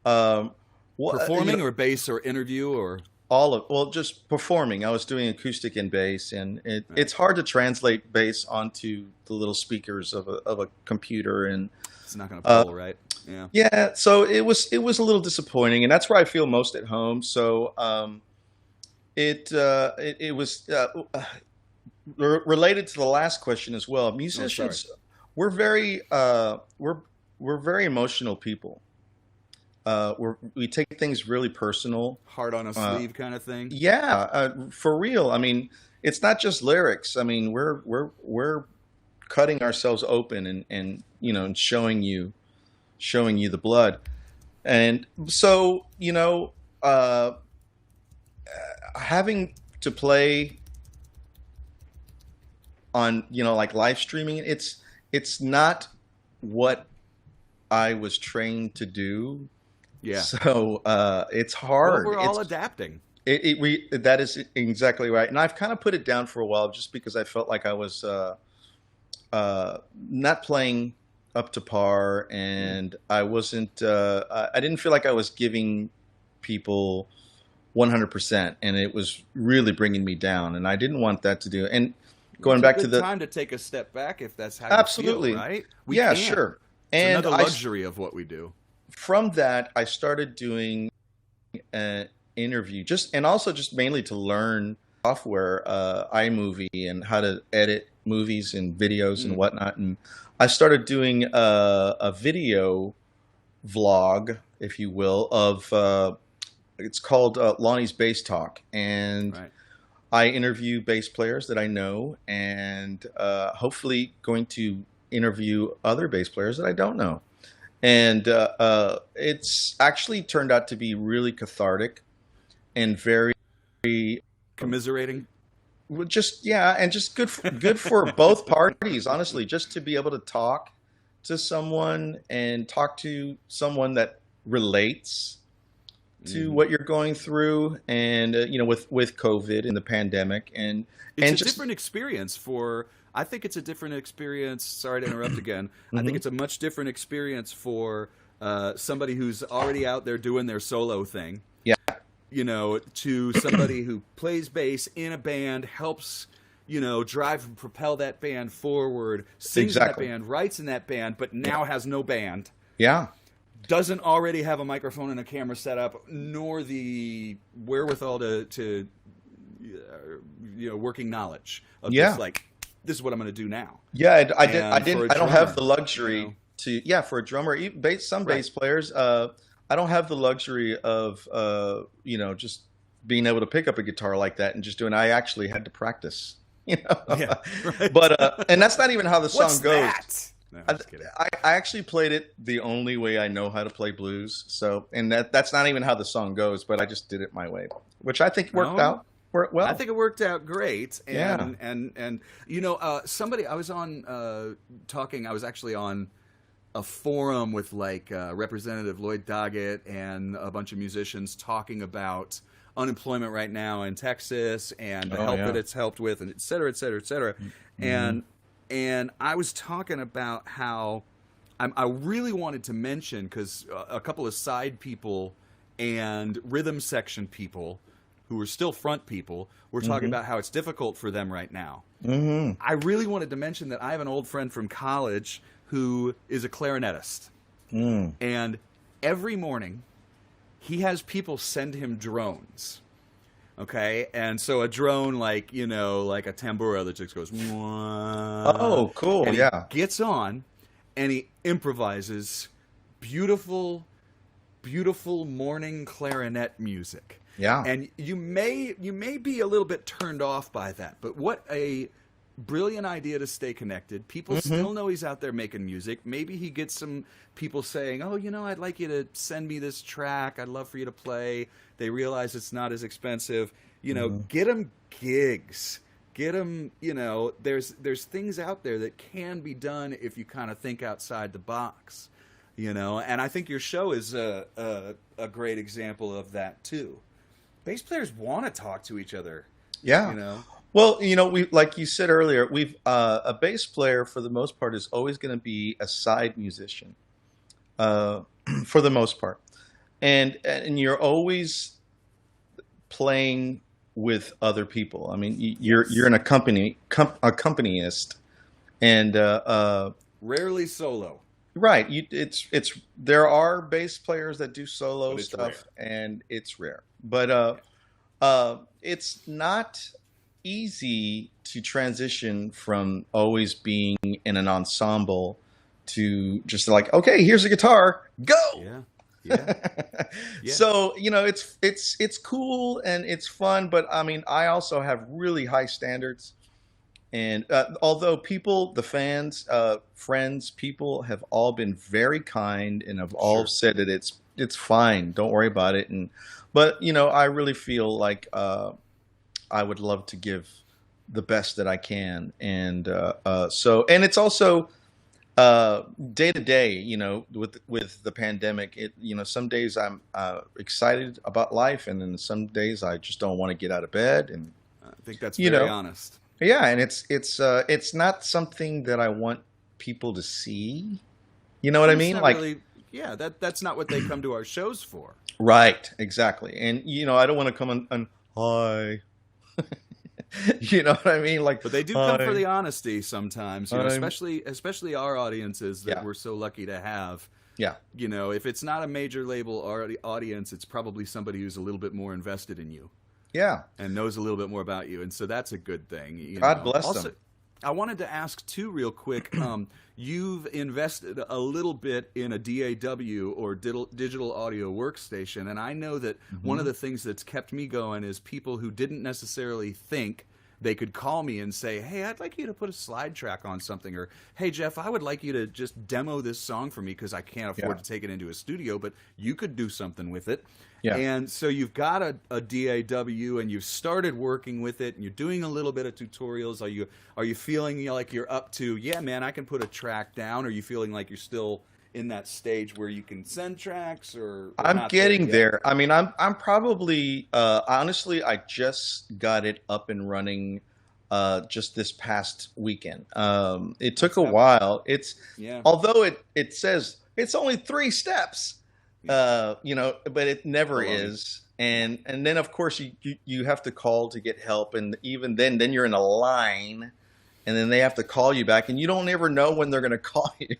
performing or bass or interview or
just performing. I was doing acoustic and bass, and it's hard to translate bass onto the little speakers of a computer, and
it's not going to pull, right? Yeah.
Yeah. So it was a little disappointing, and that's where I feel most at home. So it was related to the last question as well. Musicians, we're very emotional people. We take things really personal,
heart on a sleeve kind of thing.
Yeah, for real. I mean, it's not just lyrics. I mean, we're cutting ourselves open and showing you showing you the blood. And so, having to play on, like live streaming, it's not what I was trained to do.
Yeah.
So it's
Well,
hard.
we're all adapting.
That is exactly right. And I've kind of put it down for a while just because I felt like I was not playing up to par, and I wasn't. I didn't feel like I was giving people 100%, and it was really bringing me down, and I didn't want that to do. And going back to the
time to take a step back if that's how
absolutely
you feel, right? We
yeah,
can.
sure.
It's
And
another luxury of what we do.
from that, I started doing an interview, and also just mainly to learn software, iMovie, and how to edit movies and videos and whatnot. And I started doing a video vlog, if you will, of it's called Lonnie's Bass Talk, and
Right.
I interview bass players that I know, and hopefully going to interview other bass players that I don't know. And it's actually turned out to be really cathartic and very
Commiserating.
just and just good for both parties, honestly, just to be able to talk to someone and talk to someone that relates to what you're going through, and with COVID and the pandemic, and
It's a
just
different experience for. I think it's a different experience. Sorry to interrupt again. I think it's a much different experience for somebody who's already out there doing their solo thing.
yeah
To somebody who plays bass in a band, helps, drive and propel that band forward, sings
Exactly.
in that band, writes in that band, but now has no band.
yeah
Doesn't already have a microphone and a camera set up, nor the wherewithal to working knowledge of just like, this is what I'm going to do now.
Yeah, I
And for a
don't have
drummer,
the luxury to for a drummer, even some bass players, I don't have the luxury of just being able to pick up a guitar like that and just doing. I actually had to practice,
Yeah, right.
But and that's not even how the song
What's
goes.
that? No, I'm just kidding.
I actually played it the only way I know how to play blues. So, and that's not even how the song goes, but I just did it my way, which I think worked out well.
I think it worked out great. And,
Yeah.
and somebody I was on talking. I was actually on a forum with Representative Lloyd Doggett and a bunch of musicians talking about unemployment right now in Texas and the help that it's helped with, and et cetera, et cetera, et cetera. And I was talking about how I really wanted to mention, because a couple of side people and rhythm section people who are still front people were talking about how it's difficult for them right now. I really wanted to mention that I have an old friend from college who is a clarinetist. And every morning he has people send him drones. Okay, and so a drone like a tambura that just goes.
Oh, cool!
And
yeah,
he gets on, and he improvises beautiful, beautiful morning clarinet music.
yeah,
And you may be a little bit turned off by that, but what a brilliant idea to stay connected. People still know he's out there making music. Maybe he gets some people saying, "Oh, I'd like you to send me this track. I'd love for you to play." They realize it's not as expensive. Get them gigs. Get them. There's things out there that can be done if you kind of think outside the box. And I think your show is a great example of that too. Bass players want to talk to each other.
yeah. Well, we, like you said earlier, a bass player for the most part is always going to be a side musician, for the most part, and you're always playing with other people. I mean, you're an accompanist, and
Rarely solo.
right. It's there are bass players that do solo
But it's
stuff,
rare.
and it's rare, but it's not easy to transition from always being in an ensemble to just like, okay, here's a guitar, go.
Yeah.
So it's cool and it's fun, but I mean, I also have really high standards, And although people, the fans, friends, people have all been very kind and have all said that it's fine, don't worry about it. But I really feel like I would love to give the best that I can, and and it's also day to day, with the pandemic. Some days I'm excited about life, and then some days I just don't want to get out of bed. And
I think that's very honest.
Yeah, and it's not something that I want people to see. You know what I mean? Like,
really, yeah, that's not what they come to our shows for.
Right, exactly. And I don't want to come on hi. You know what I mean? Like,
but they do come for the honesty sometimes, especially our audiences that we're so lucky to have.
Yeah.
If it's not a major label audience, it's probably somebody who's a little bit more invested in you.
Yeah.
And knows a little bit more about you. And so that's a good thing.
God bless them.
I wanted to ask too, real quick. You've invested a little bit in a DAW or digital audio workstation, and I know that one of the things that's kept me going is people who didn't necessarily think they could call me and say, "Hey, I'd like you to put a slide track on something," or "Hey, Jeff, I would like you to just demo this song for me because I can't afford to take it into a studio, but you could do something with it." Yeah. And so you've got a DAW and you've started working with it and you're doing a little bit of tutorials. Are you feeling like you're up to, yeah, man, I can put a track down? Or are you feeling like you're still in that stage where you can send tracks? Or
I'm getting there. I mean, I'm probably honestly, I just got it up and running just this past weekend. It took a while. Although it says it's only 3 steps. But it never is. And then of course you have to call to get help, and even then you're in a line, and then they have to call you back, and you don't ever know when they're going to call you.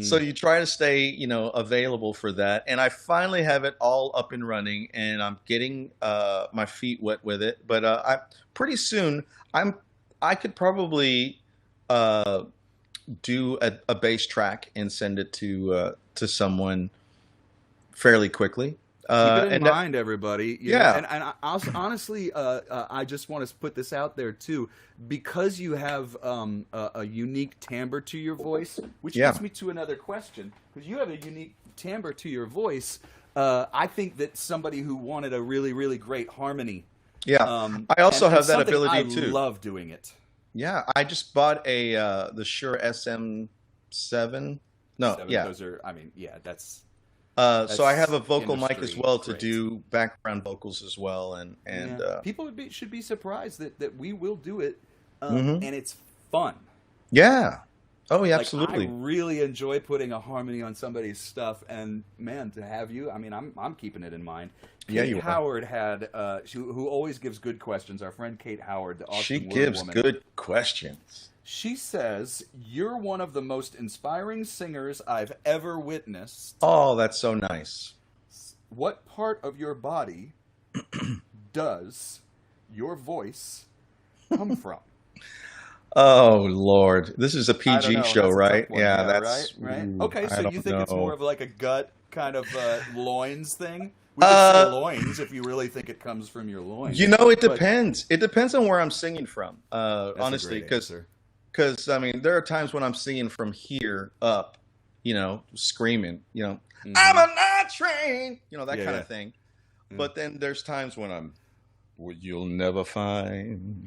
So you try to stay, available for that. And I finally have it all up and running, and I'm getting my feet wet with it. But pretty soon I could probably do a bass track and send it to someone fairly quickly.
Keep it in mind, everybody. And I also, honestly, I just want to put this out there too, because you have a unique timbre to your voice, which gets me to another question. Because you have a unique timbre to your voice, I think that somebody who wanted a really, really great harmony.
Yeah, I also have that ability too.
I love doing it.
Yeah, I just bought the Shure SM7. No,
those are. I mean, that's.
So I have a vocal mic as well to do background vocals as well, and
people should be surprised that we will do it, and it's fun.
Yeah. Oh, yeah, absolutely.
I really enjoy putting a harmony on somebody's stuff, and man, to have you, I mean, I'm keeping it in mind. Kate Howard had, who always gives good questions. Our friend Kate Howard, the Austin
She gives
woman.
Good questions.
She says, "You're one of the most inspiring singers I've ever witnessed."
Oh, that's so nice.
What part of your body does your voice come from?
Oh, Lord. This is a PG show, right?
Yeah, that's right. Okay, so you think it's more of like a gut kind of loins thing? We could say loins if you really think it comes from your loins.
It depends. It depends on where I'm singing from, honestly, because I mean, there are times when I'm singing from here up, screaming, I'm a night train, that kind of thing. But then there's times when I'm, you'll never find.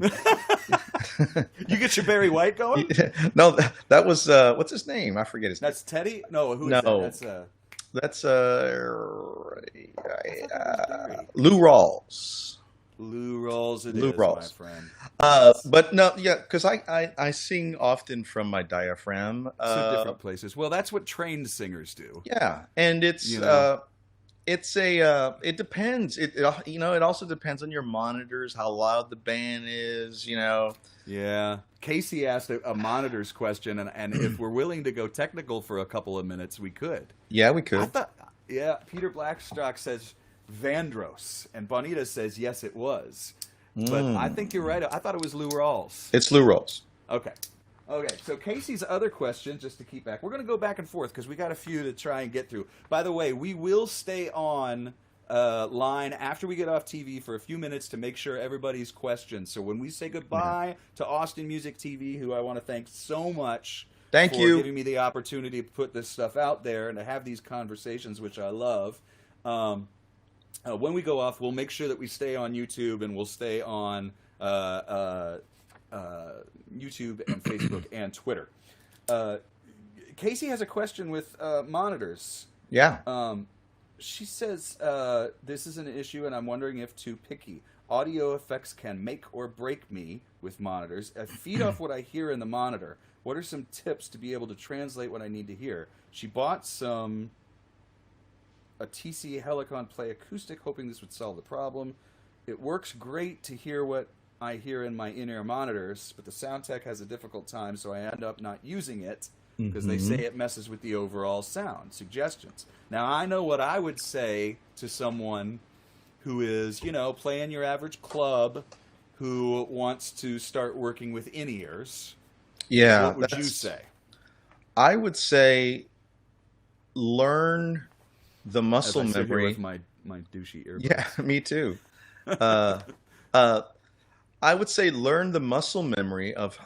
You get your Barry White going?
No, that was what's his name? I forget his name.
That's Teddy. No, who is that?
That's Lou Rawls.
Lou Rawls,
Lou Rawls,
my friend.
But no, because I sing often from my diaphragm.
So different places. Well, that's what trained singers do.
Yeah, and it depends. It also depends on your monitors, how loud the band is.
Yeah. Casey asked a monitors question, and if we're willing to go technical for a couple of minutes, we could.
Yeah, we could.
Peter Blackstock says Vandross, and Bonita says yes, it was. But I think you're right. I thought it was Lou Rawls.
It's Lou Rawls.
Okay. So Casey's other question, just to keep back, we're going to go back and forth because we got a few to try and get through. By the way, we will stay on line after we get off TV for a few minutes to make sure everybody's questions. So when we say goodbye to Austin Music TV, who I want to thank so much
Thank
for
you.
giving me the opportunity to put this stuff out there and to have these conversations, which I love. When we go off, we'll make sure that we stay on YouTube, and we'll stay on YouTube and Facebook and Twitter. Casey has a question with monitors.
Yeah.
She says, this is an issue, and I'm wondering if too picky. Audio effects can make or break me with monitors. I feed off what I hear in the monitor. What are some tips to be able to translate what I need to hear? She bought a TC Helicon Play Acoustic, hoping this would solve the problem. It works great to hear what I hear in my in-ear monitors, but the sound tech has a difficult time, so I end up not using it because they say it messes with the overall sound. Suggestions. Now, I know what I would say to someone who is, playing your average club, who wants to start working with in-ears.
Yeah.
What would you say?
I would say learn the muscle
As I sit here
memory.
with my douchey earbuds.
Yeah, me too. I would say learn the muscle memory of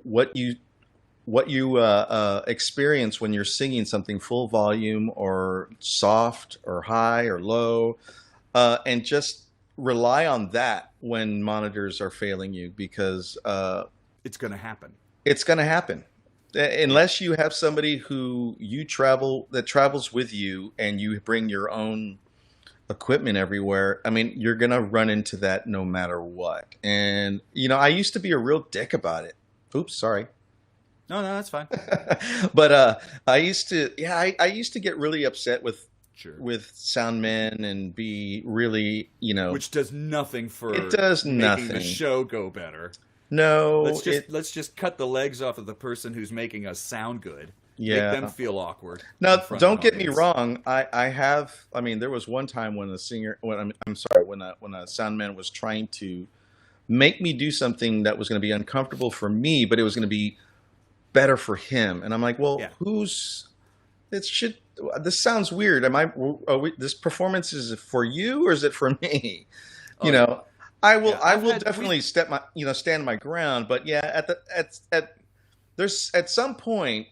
what you experience when you're singing something full volume or soft or high or low, and just rely on that when monitors are failing you, because
it's going to happen.
It's going to happen. Unless you have somebody that travels with you and you bring your own equipment everywhere. I mean, you're going to run into that no matter what. And, I used to be a real dick about it. Oops, sorry.
No, that's fine.
But I used to get really upset with sound men and be really,
which does nothing for
making
the show go better.
No,
let's just cut the legs off of the person who's making us sound good.
Yeah.
Make them feel awkward.
Now, don't get me wrong. There was one time when a sound man was trying to make me do something that was going to be uncomfortable for me, but it was going to be better for him. And I'm like, well, this sounds weird. This performance is for you or is it for me? I will definitely stand my ground, but there's at some point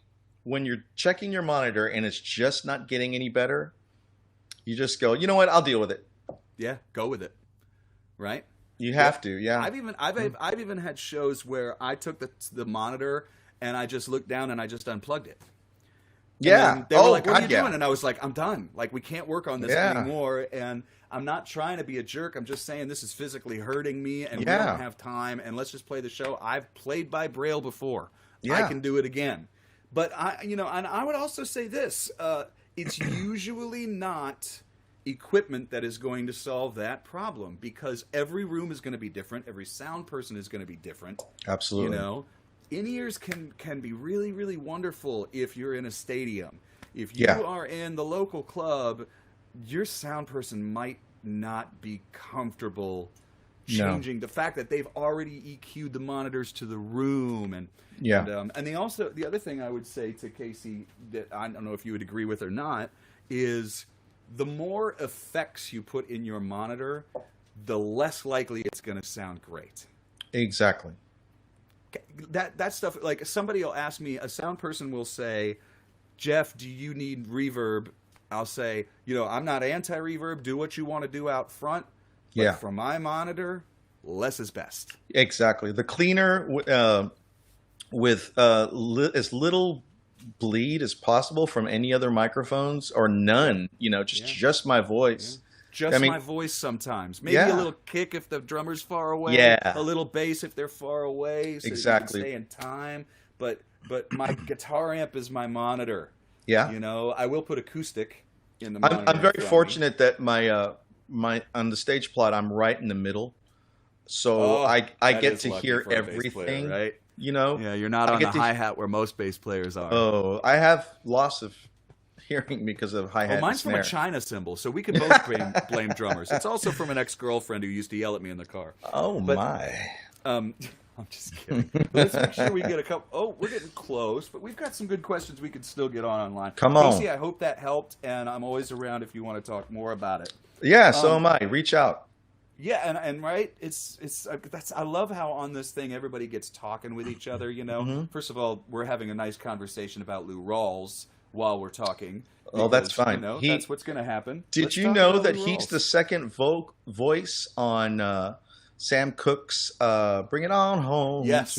when you're checking your monitor and it's just not getting any better, you just go, you know what, I'll deal with it.
Yeah, go with it. Right?
You have to, yeah.
I've even had shows where I took the monitor and I just looked down and I just unplugged it.
Yeah.
They were like, what are you doing? And I was like, I'm done. Like, we can't work on this anymore. And I'm not trying to be a jerk. I'm just saying this is physically hurting me and we don't have time. And let's just play the show. I've played by Braille before. I can do it again. But and I would also say this, it's usually not equipment that is going to solve that problem, because every room is going to be different. Every sound person is going to be different.
Absolutely.
In-ears can be really, really wonderful if you're in a stadium. If you are in the local club, your sound person might not be comfortable changing the fact that they've already EQ'd the monitors to the room. And the other thing I would say to Casey that I don't know if you would agree with or not is the more effects you put in your monitor, the less likely it's going to sound great.
Exactly.
That stuff, like somebody will ask me, a sound person will say, Jeff, do you need reverb? I'll say, I'm not anti-reverb. Do what you want to do out front. But for my monitor, less is best. Exactly.
The cleaner with as little bleed as possible from any other microphones or none. Just my voice.
My voice sometimes. Maybe a little kick if the drummer's far away.
Yeah.
A little bass if they're far away. So
exactly.
You can stay in time. But my guitar amp is my monitor.
Yeah.
I will put acoustic in the monitor.
I'm very fortunate that my on the stage plot I'm right in the middle, so I get to hear everything.
Player, right?
Yeah,
you're not on the hi-hat where most bass players are.
Oh, I have loss of hearing because of hi-hat.
Mine's from a China cymbal, so we can both blame drummers. It's also from an ex-girlfriend who used to yell at me in the car.
Oh, my.
I'm just kidding. Let's make sure we get a couple. Oh, we're getting close, but we've got some good questions we can still get online.
Come on.
Casey, I hope that helped, and I'm always around if you want to talk more about it.
Yeah, so am I. Reach out.
Yeah, and right, I love how on this thing everybody gets talking with each other. You know, First of all, we're having a nice conversation about Lou Rawls while we're talking.
Oh, that's fine.
You know, that's what's going to happen.
Did you know that he's the second voice on Sam Cooke's "Bring It On Home"?
Yes,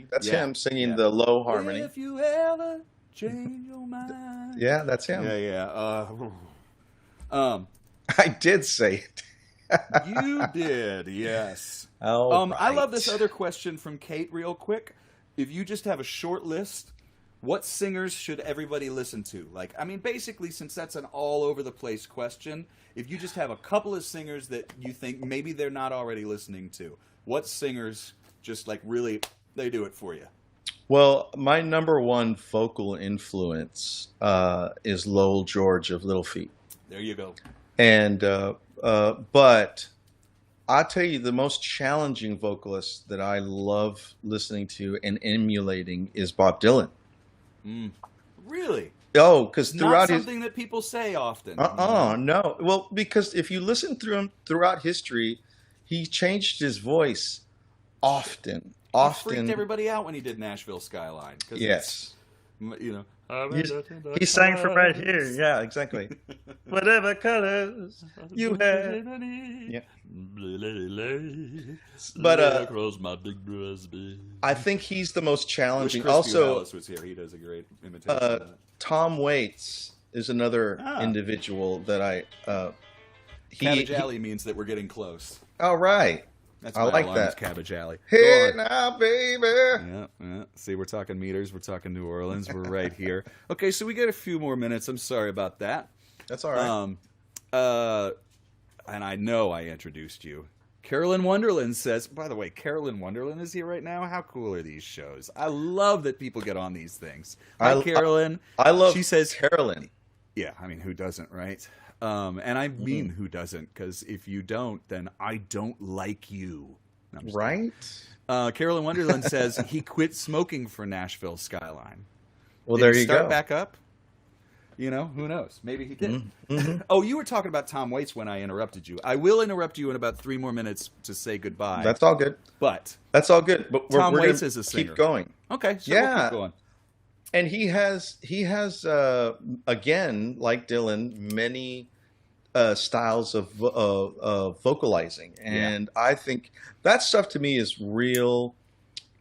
that's him singing the low harmony.
If you ever change your mind.
Yeah, that's him.
Yeah.
I did say it.
You did, yes.
Oh, right.
I love this other question from Kate real quick. If you just have a short list, what singers should everybody listen to? Like, I mean, basically, since that's an all-over-the-place question, if you just have a couple of singers that you think maybe they're not already listening to, what singers just, like, really, they do it for you?
Well, my number one vocal influence is Lowell George of Little Feat.
There you go.
And but I'll tell you, the most challenging vocalist that I love listening to and emulating is Bob Dylan.
Really?
Oh, because throughout
not something that people say often.
No. Well, because if you listen through him throughout history, he changed his voice often.
He freaked everybody out when he did Nashville Skyline.
Yes.
You know.
He sang from right here. Yeah, exactly. Whatever colors you have. Yeah. But I think he's the most challenging. Also,
Wallace was here. He does a great imitation of that.
Tom Waits is another individual that I.
Cabbage Alley means that we're getting close.
All right.
That's
I like that.
Cabbage Alley.
Hey now, baby.
Yeah. See, we're talking meters. We're talking New Orleans. We're right here. Okay, so we got a few more minutes. I'm sorry about that.
That's all right.
And I know I introduced you. Carolyn Wonderland says, by the way, Carolyn Wonderland is here right now. How cool are these shows? I love that people get on these things. Hi, Carolyn.
I love
she says,
Carolyn.
Yeah, I mean, who doesn't, right? And I mean who doesn't, because if you don't, then I don't like you. No,
right?
Carolyn Wonderland says he quit smoking for Nashville Skyline.
Well,
Did
there
he
you
start
go.
Back up? You know, who knows? Maybe he did. Oh, you were talking about Tom Waits when I interrupted you. I will interrupt you in about 3 more minutes to say goodbye.
That's all good.
But
that's all good. But
Tom
we're
Waits is a singer.
Keep going.
Okay, so we'll keep going.
And he has again, like Dylan, many styles of vocalizing, and I think that stuff to me is real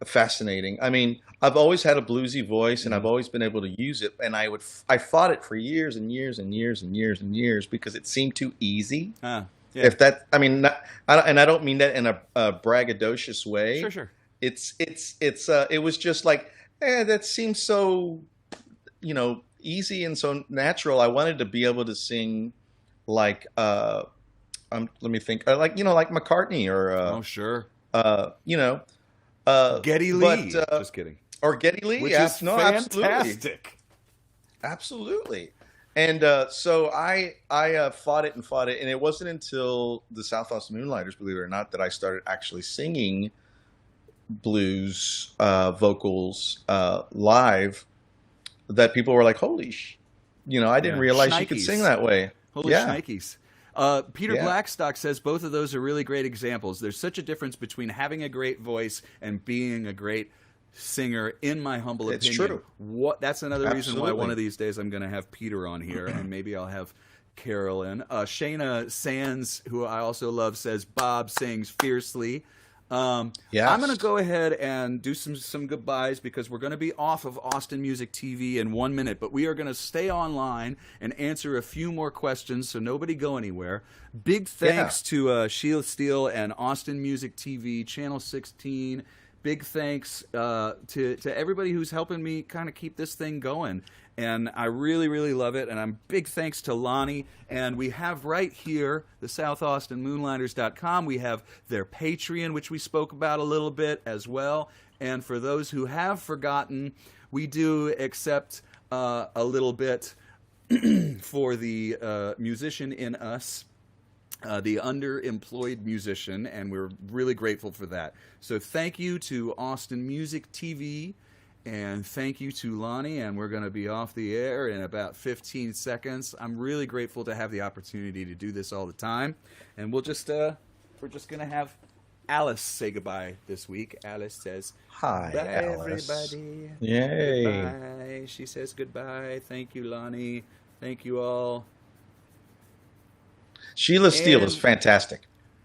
fascinating. I mean, I've always had a bluesy voice, and I've always been able to use it, and I fought it for years and years and years and years and years because it seemed too easy.
Yeah.
If that, I mean, and I don't mean that in a braggadocious way.
Sure.
It was just like, that seems so, easy and so natural. I wanted to be able to sing like, let me think, like McCartney or,
sure.
Geddy
Lee. Just kidding.
Or Geddy Lee.
Which is fantastic.
Absolutely. And so I fought it, and it wasn't until the South Austin Moonlighters, believe it or not, that I started actually singing blues vocals live, that people were like, holy I didn't realize you could sing that way.
Holy shnikes. Peter Blackstock says both of those are really great examples. There's such a difference between having a great voice and being a great singer, in my humble opinion.
It's true.
That's another reason why one of these days I'm going to have Peter on here, and maybe I'll have Carolyn. Shayna Sands, who I also love, says Bob sings fiercely. I'm going to go ahead and do some goodbyes because we're going to be off of Austin Music TV in 1 minute, but we are going to stay online and answer a few more questions, so nobody go anywhere. Big thanks to Sheila Steele and Austin Music TV, Channel 16. Big thanks to everybody who's helping me kind of keep this thing going. And I really, really love it. And big thanks to Lonnie. And we have right here, the SouthAustinMoonlighters.com. We have their Patreon, which we spoke about a little bit as well. And for those who have forgotten, we do accept a little bit for the musician in us. the underemployed musician, and we're really grateful for that. So thank you to Austin Music TV, and thank you to Lonnie, and we're going to be off the air in about 15 seconds. I'm really grateful to have the opportunity to do this all the time, and we're just going to have Alice say goodbye this week. Alice says,
Hi,
bye,
Alice.
everybody.
Yay.
Goodbye. She says goodbye. Thank you, Lonnie. Thank you all.
Sheila Steele is
And-
fantastic.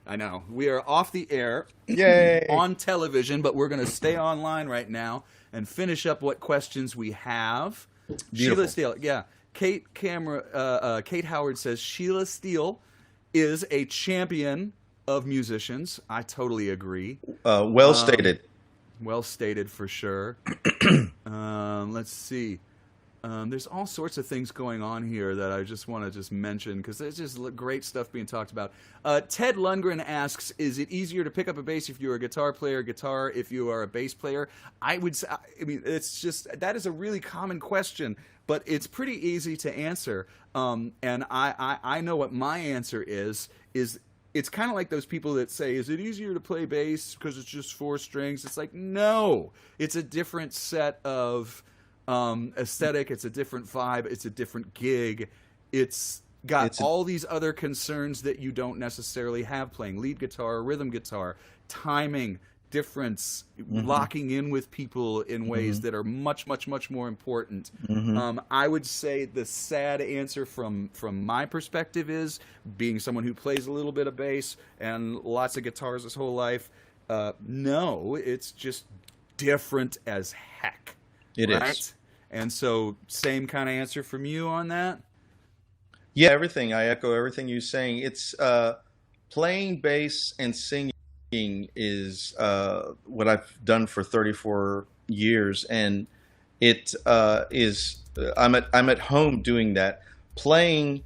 I know. We are off the air
Yay.
on television, but we're going to stay online right now and finish up what questions we have.
Beautiful.
Sheila Steele, yeah. Kate Howard says Sheila Steele is a champion of musicians. I totally agree.
Well stated.
Well stated for sure. Let's see. There's all sorts of things going on here that I just want to mention because there's just great stuff being talked about. Ted Lundgren asks, is it easier to pick up a bass if you're a guitar player, guitar if you are a bass player? I would say, I mean, it's just, that is a really common question, but it's pretty easy to answer. And I know what my answer is it's kind of like those people that say, is it easier to play bass because it's just 4 strings? It's like, no, it's a different set of aesthetic, it's a different vibe, it's a different gig. It's got all these other concerns that you don't necessarily have playing lead guitar or rhythm guitar, timing, difference, locking in with people in ways that are much, much, much more important. I would say the sad answer from my perspective is, being someone who plays a little bit of bass and lots of guitars his whole life, no, it's just different as heck.
It
right?
is.
And so, same kind of answer from you on that?
Yeah, everything. I echo everything you're saying. It's playing bass and singing is what I've done for 34 years, and it is. I'm at home doing that, playing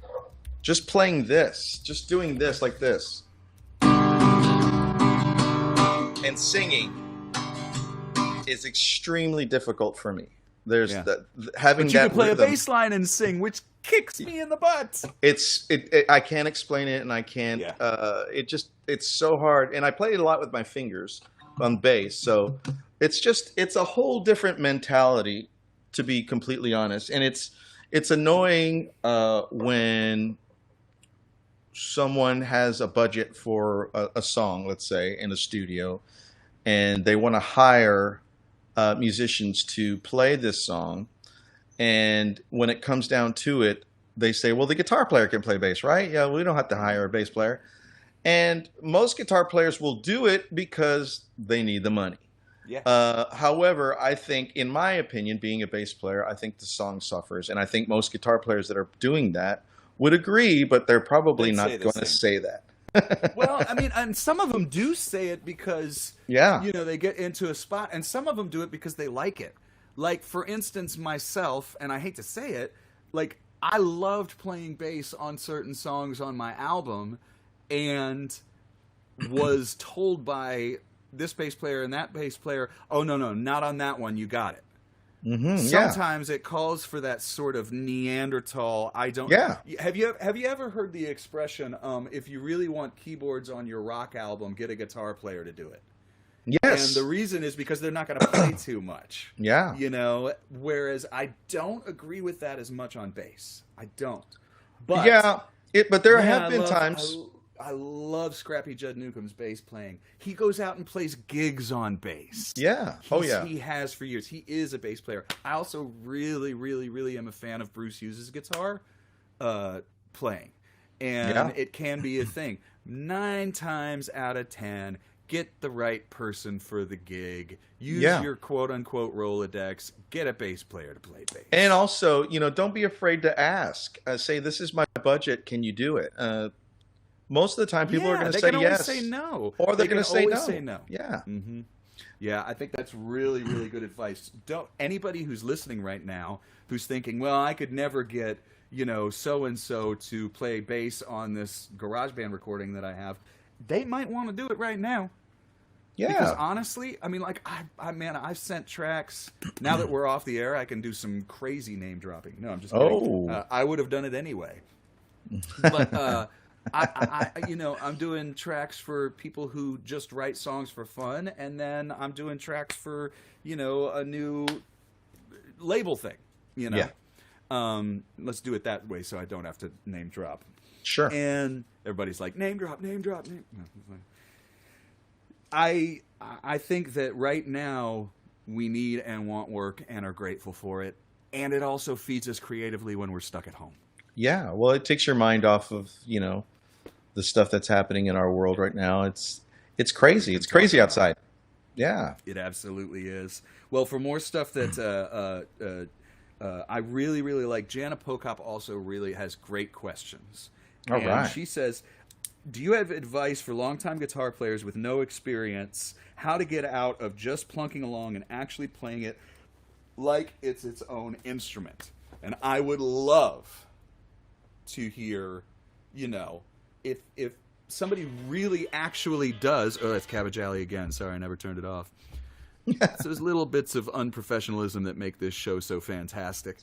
this, just doing this like this, and singing is extremely difficult for me. There's that having
but you
that
can play
rhythm,
a bass line and sing, which kicks me in the butt.
I can't explain it, and I can't.
Yeah.
It's so hard, and I play it a lot with my fingers on bass, so it's a whole different mentality, to be completely honest. And it's annoying when someone has a budget for a song, let's say, in a studio, and they want to hire musicians to play this song, and when it comes down to it, they say, well, the guitar player can play bass, right? Yeah, we don't have to hire a bass player. And most guitar players will do it because they need the money.
Yeah.
However, I think, in my opinion, being a bass player, I think the song suffers, and I think most guitar players that are doing that would agree, but they're probably not going to say that.
Well, I mean, and some of them do say it because, they get into a spot, and some of them do it because they like it. Like, for instance, myself, and I hate to say it, like, I loved playing bass on certain songs on my album, and was told by this bass player and that bass player, oh, no, not on that one, you got it. Sometimes it calls for that sort of Neanderthal. Have you ever heard the expression, if you really want keyboards on your rock album, get a guitar player to do it?
Yes.
And the reason is because they're not going to play too much.
Yeah.
Whereas I don't agree with that as much on bass. I don't. But
but there have been times.
I love Scrappy Judd Newcomb's bass playing. He goes out and plays gigs on bass.
Yeah.
He has for years. He is a bass player. I also really, really, really am a fan of Bruce Hughes' guitar playing. And it can be a thing. 9 times out of 10, get the right person for the gig. Use your quote-unquote Rolodex. Get a bass player to play bass.
And also, don't be afraid to ask. Say, this is my budget. Can you do it? Most of the time, people are going to say yes.
They can always say no.
Or they're going to
say no.
Yeah.
Mm-hmm. Yeah, I think that's really, really good advice. Anybody who's listening right now who's thinking, well, I could never get, so-and-so to play bass on this GarageBand recording that I have, they might want to do it right now.
Yeah.
Because honestly, I mean, like, I've sent tracks. Now that we're off the air, I can do some crazy name dropping. No, I'm just kidding. I would have done it anyway. But I'm doing tracks for people who just write songs for fun, and then I'm doing tracks for, a new label thing,
Yeah.
Let's do it that way so I don't have to name drop.
Sure.
And everybody's like, name drop, name drop, name. No, I think that right now we need and want work and are grateful for it, and it also feeds us creatively when we're stuck at home.
Yeah. Well, it takes your mind off of, the stuff that's happening in our world right now. It's crazy. It's crazy outside. Yeah.
It absolutely is. Well, for more stuff that I really, really like, Jana Pokop also really has great questions.
All right.
She says, do you have advice for longtime guitar players with no experience how to get out of just plunking along and actually playing it like it's its own instrument? And I would love to hear, if somebody really actually does. Oh, that's Cavajali again. Sorry, I never turned it off. So there's little bits of unprofessionalism that make this show so fantastic.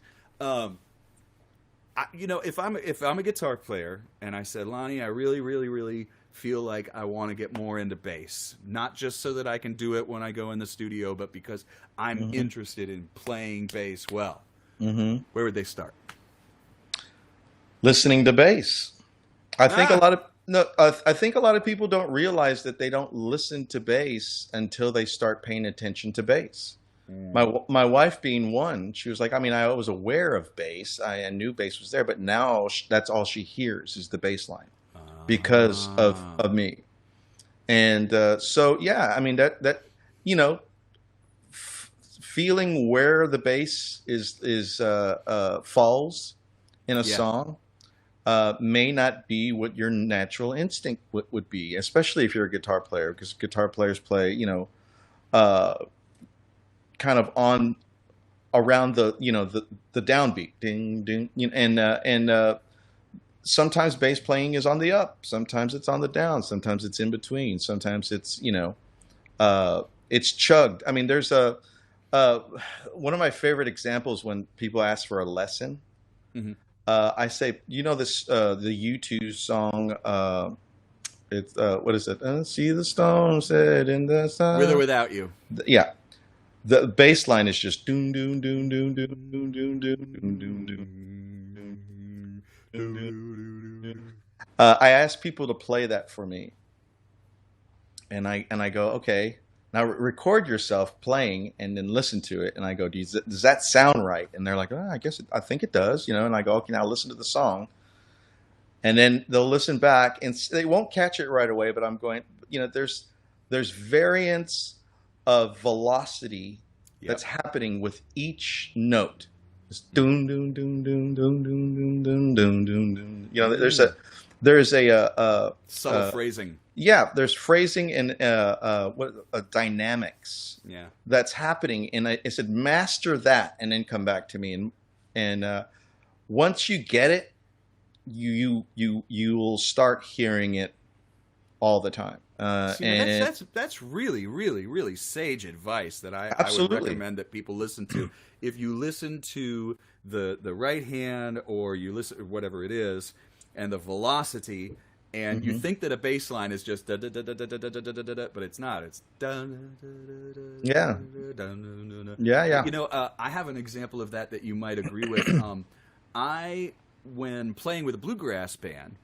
If I'm a guitar player and I said, Lonnie, I really, really, really feel like I want to get more into bass, not just so that I can do it when I go in the studio, but because I'm interested in playing bass well. Where would they start?
Listening to bass. I think I think a lot of people don't realize that they don't listen to bass until they start paying attention to bass. My wife being one, she was like, I was aware of bass. I knew bass was there, but now that's all she hears is the bass line because of me. And so, yeah, feeling where the bass is falls in a song may not be what your natural instinct would be, especially if you're a guitar player, because guitar players play, kind of on around the downbeat, ding ding, and sometimes bass playing is on the up, sometimes it's on the down, sometimes it's in between, sometimes it's it's chugged. There's one of my favorite examples when people ask for a lesson. I say, this the U2 song. It's what is it? See the storm set in the sun.
With or without you.
Yeah. The bass line is just doom doom doom doom doom doom doom doom doom doom. I ask people to play that for me, and I go, okay, now record yourself playing and then listen to it, and I go, does that sound right? And they're like, oh, I think it does, and I go, okay, now listen to the song, and then they'll listen back, and they won't catch it right away, but I'm going, there's variance of velocity that's happening with each note. It's doom doom doom doom doom doom doom doom doom doom doom. There's a
subtle phrasing.
Yeah, there's phrasing and dynamics.
Yeah,
that's happening, and I said master that, and then come back to me, and once you get it, you will start hearing it all the time.
That's really, really, really sage advice that I would recommend that people listen to. If you listen to the right hand, or you listen whatever it is, and the velocity, and you think that a bass line is just da da da da da da da da da, but it's not. It's da
yeah.
I have an example of that you might agree with. When playing with a bluegrass band,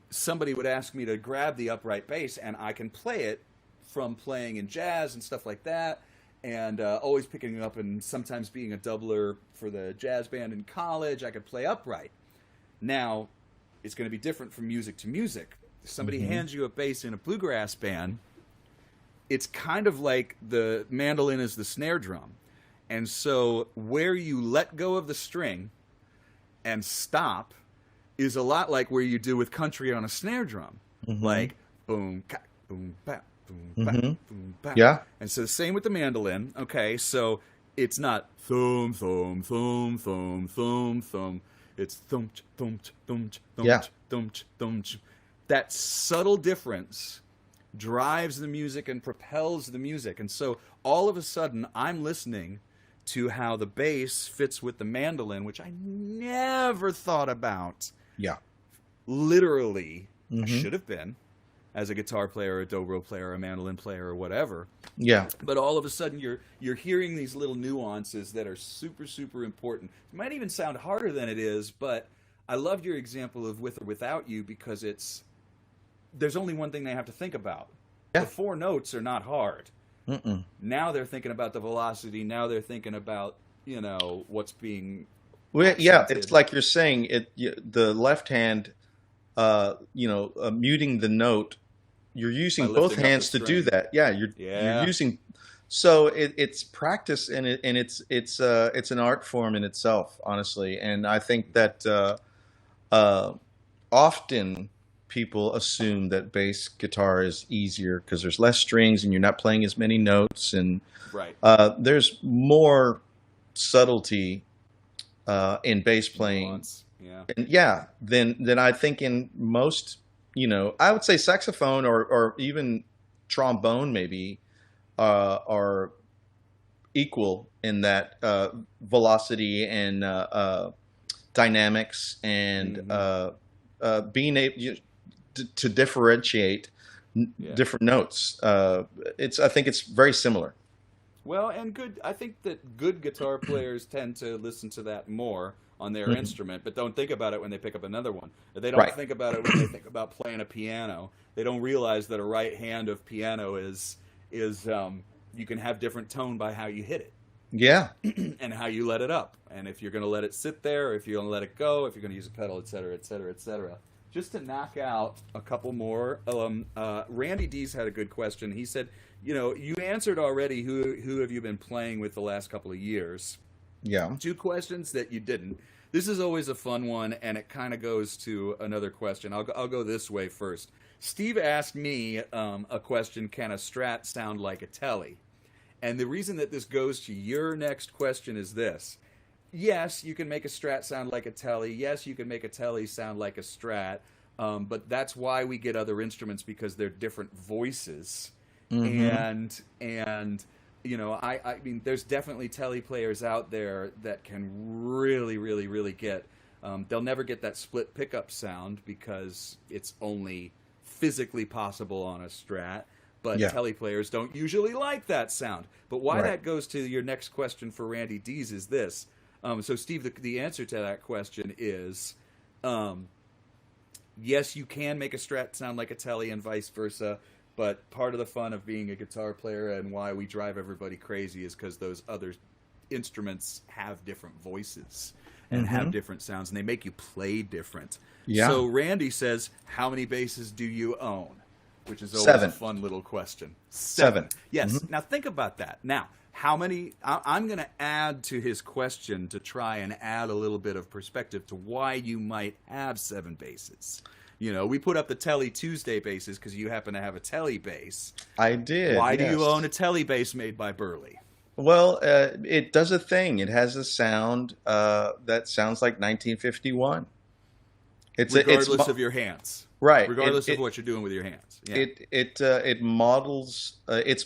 somebody would ask me to grab the upright bass, and I can play it from playing in jazz and stuff like that, and always picking it up, and sometimes being a doubler for the jazz band in college, I could play upright. Now, it's going to be different from music to music. If somebody hands you a bass in a bluegrass band, it's kind of like the mandolin is the snare drum. And so where you let go of the string and stop is a lot like where you do with country on a snare drum. Like boom, ka, boom, ba, boom, ba, boom, ba.
Yeah.
And so the same with the mandolin. Okay, so it's not thumb, thumb, thumb, thumb, thumb, thumb. It's thump, thump, thump, thump, thump, thump. That subtle difference drives the music and propels the music. And so all of a sudden, I'm listening to how the bass fits with the mandolin, which I never thought about.
Yeah.
literally
Mm-hmm.
should have been as a guitar player, a dobro player, a mandolin player, or whatever.
Yeah.
But all of a sudden, you're hearing these little nuances that are super super important. It might even sound harder than it is, but I loved your example of with or without you because there's only one thing they have to think about.
Yeah.
The four notes are not hard.
Mm-mm.
Now they're thinking about the velocity. Now they're thinking about what's being
Well, yeah, it's
accented
like you're saying the left hand, muting the note. You're
by
using both
lifting up the
hands to do
string.
that. Yeah, you're
Yeah.
using. So it's practice and it's an art form in itself, honestly. And I think that uh, often people assume that bass guitar is easier because there's less strings and you're not playing as many notes, and
Right.
there's more subtlety in bass playing.
Nuance. Yeah.
And yeah, then I think in most, I would say saxophone or even trombone maybe are equal in that velocity and dynamics and being able to differentiate
Yeah.
different notes. I think it's very similar.
Well, and good. I think that good guitar players tend to listen to that more on their
Mhm.
instrument, but don't think about it when they pick up another one. They don't
Right.
think about it when they think about playing a piano. They don't realize that a right hand of piano is you can have different tone by how you hit it
Yeah.
and how you let it up, and if you're going to let it sit there, or if you're going to let it go, if you're going to use a pedal, etc., etc., etc. Just to knock out a couple more, Randy D's had a good question. He said, you answered already. Who have you been playing with the last couple of years?
Yeah.
Two questions that you didn't. This is always a fun one, and it kind of goes to another question. I'll go this way first. Steve asked me a question: can a Strat sound like a Telly? And the reason that this goes to your next question is this. Yes, you can make a Strat sound like a Telly. Yes, you can make a Telly sound like a Strat. But that's why we get other instruments, because they're different voices.
Hmm.
And I mean, there's definitely Telly players out there that can really, really, really get. They'll never get that split pickup sound because it's only physically possible on a Strat. But
Yeah.
Telly players don't usually like that sound. But why
Right.
that goes to your next question for Randy D's is this. So, Steve, the answer to that question is yes, you can make a Strat sound like a Telly and vice versa. But part of the fun of being a guitar player and why we drive everybody crazy is because those other instruments have different voices and have
Hmm.
different sounds, and they make you play different.
Yeah.
So Randy says, how many basses do you own? Which is always
Seven.
a fun little question.
Seven.
Yes.
Hmm.
Now think about that. Now, how many? I'm going to add to his question to try and add a little bit of perspective to why you might have seven basses. We put up the Telly Tuesday basses because you happen to have a Telly bass.
I did.
Why do
Yes.
you own a Telly bass made by Burley?
Well, it does a thing. It has a sound that sounds like 1951.
Regardless of your hands.
Right.
Regardless of what you're doing with your hands. Yeah.
It models. It's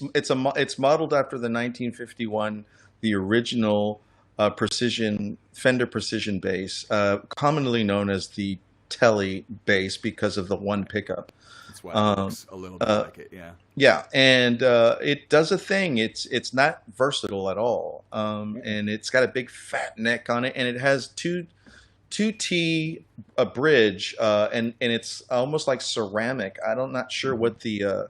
modeled after the 1951, the original Fender Precision bass, commonly known as the Telly bass because of the one pickup.
That's why it looks a little bit like it. Yeah.
Yeah, and it does a thing. It's not versatile at all, and it's got a big fat neck on it, and it has two T a bridge, and it's almost like ceramic. I'm not sure what the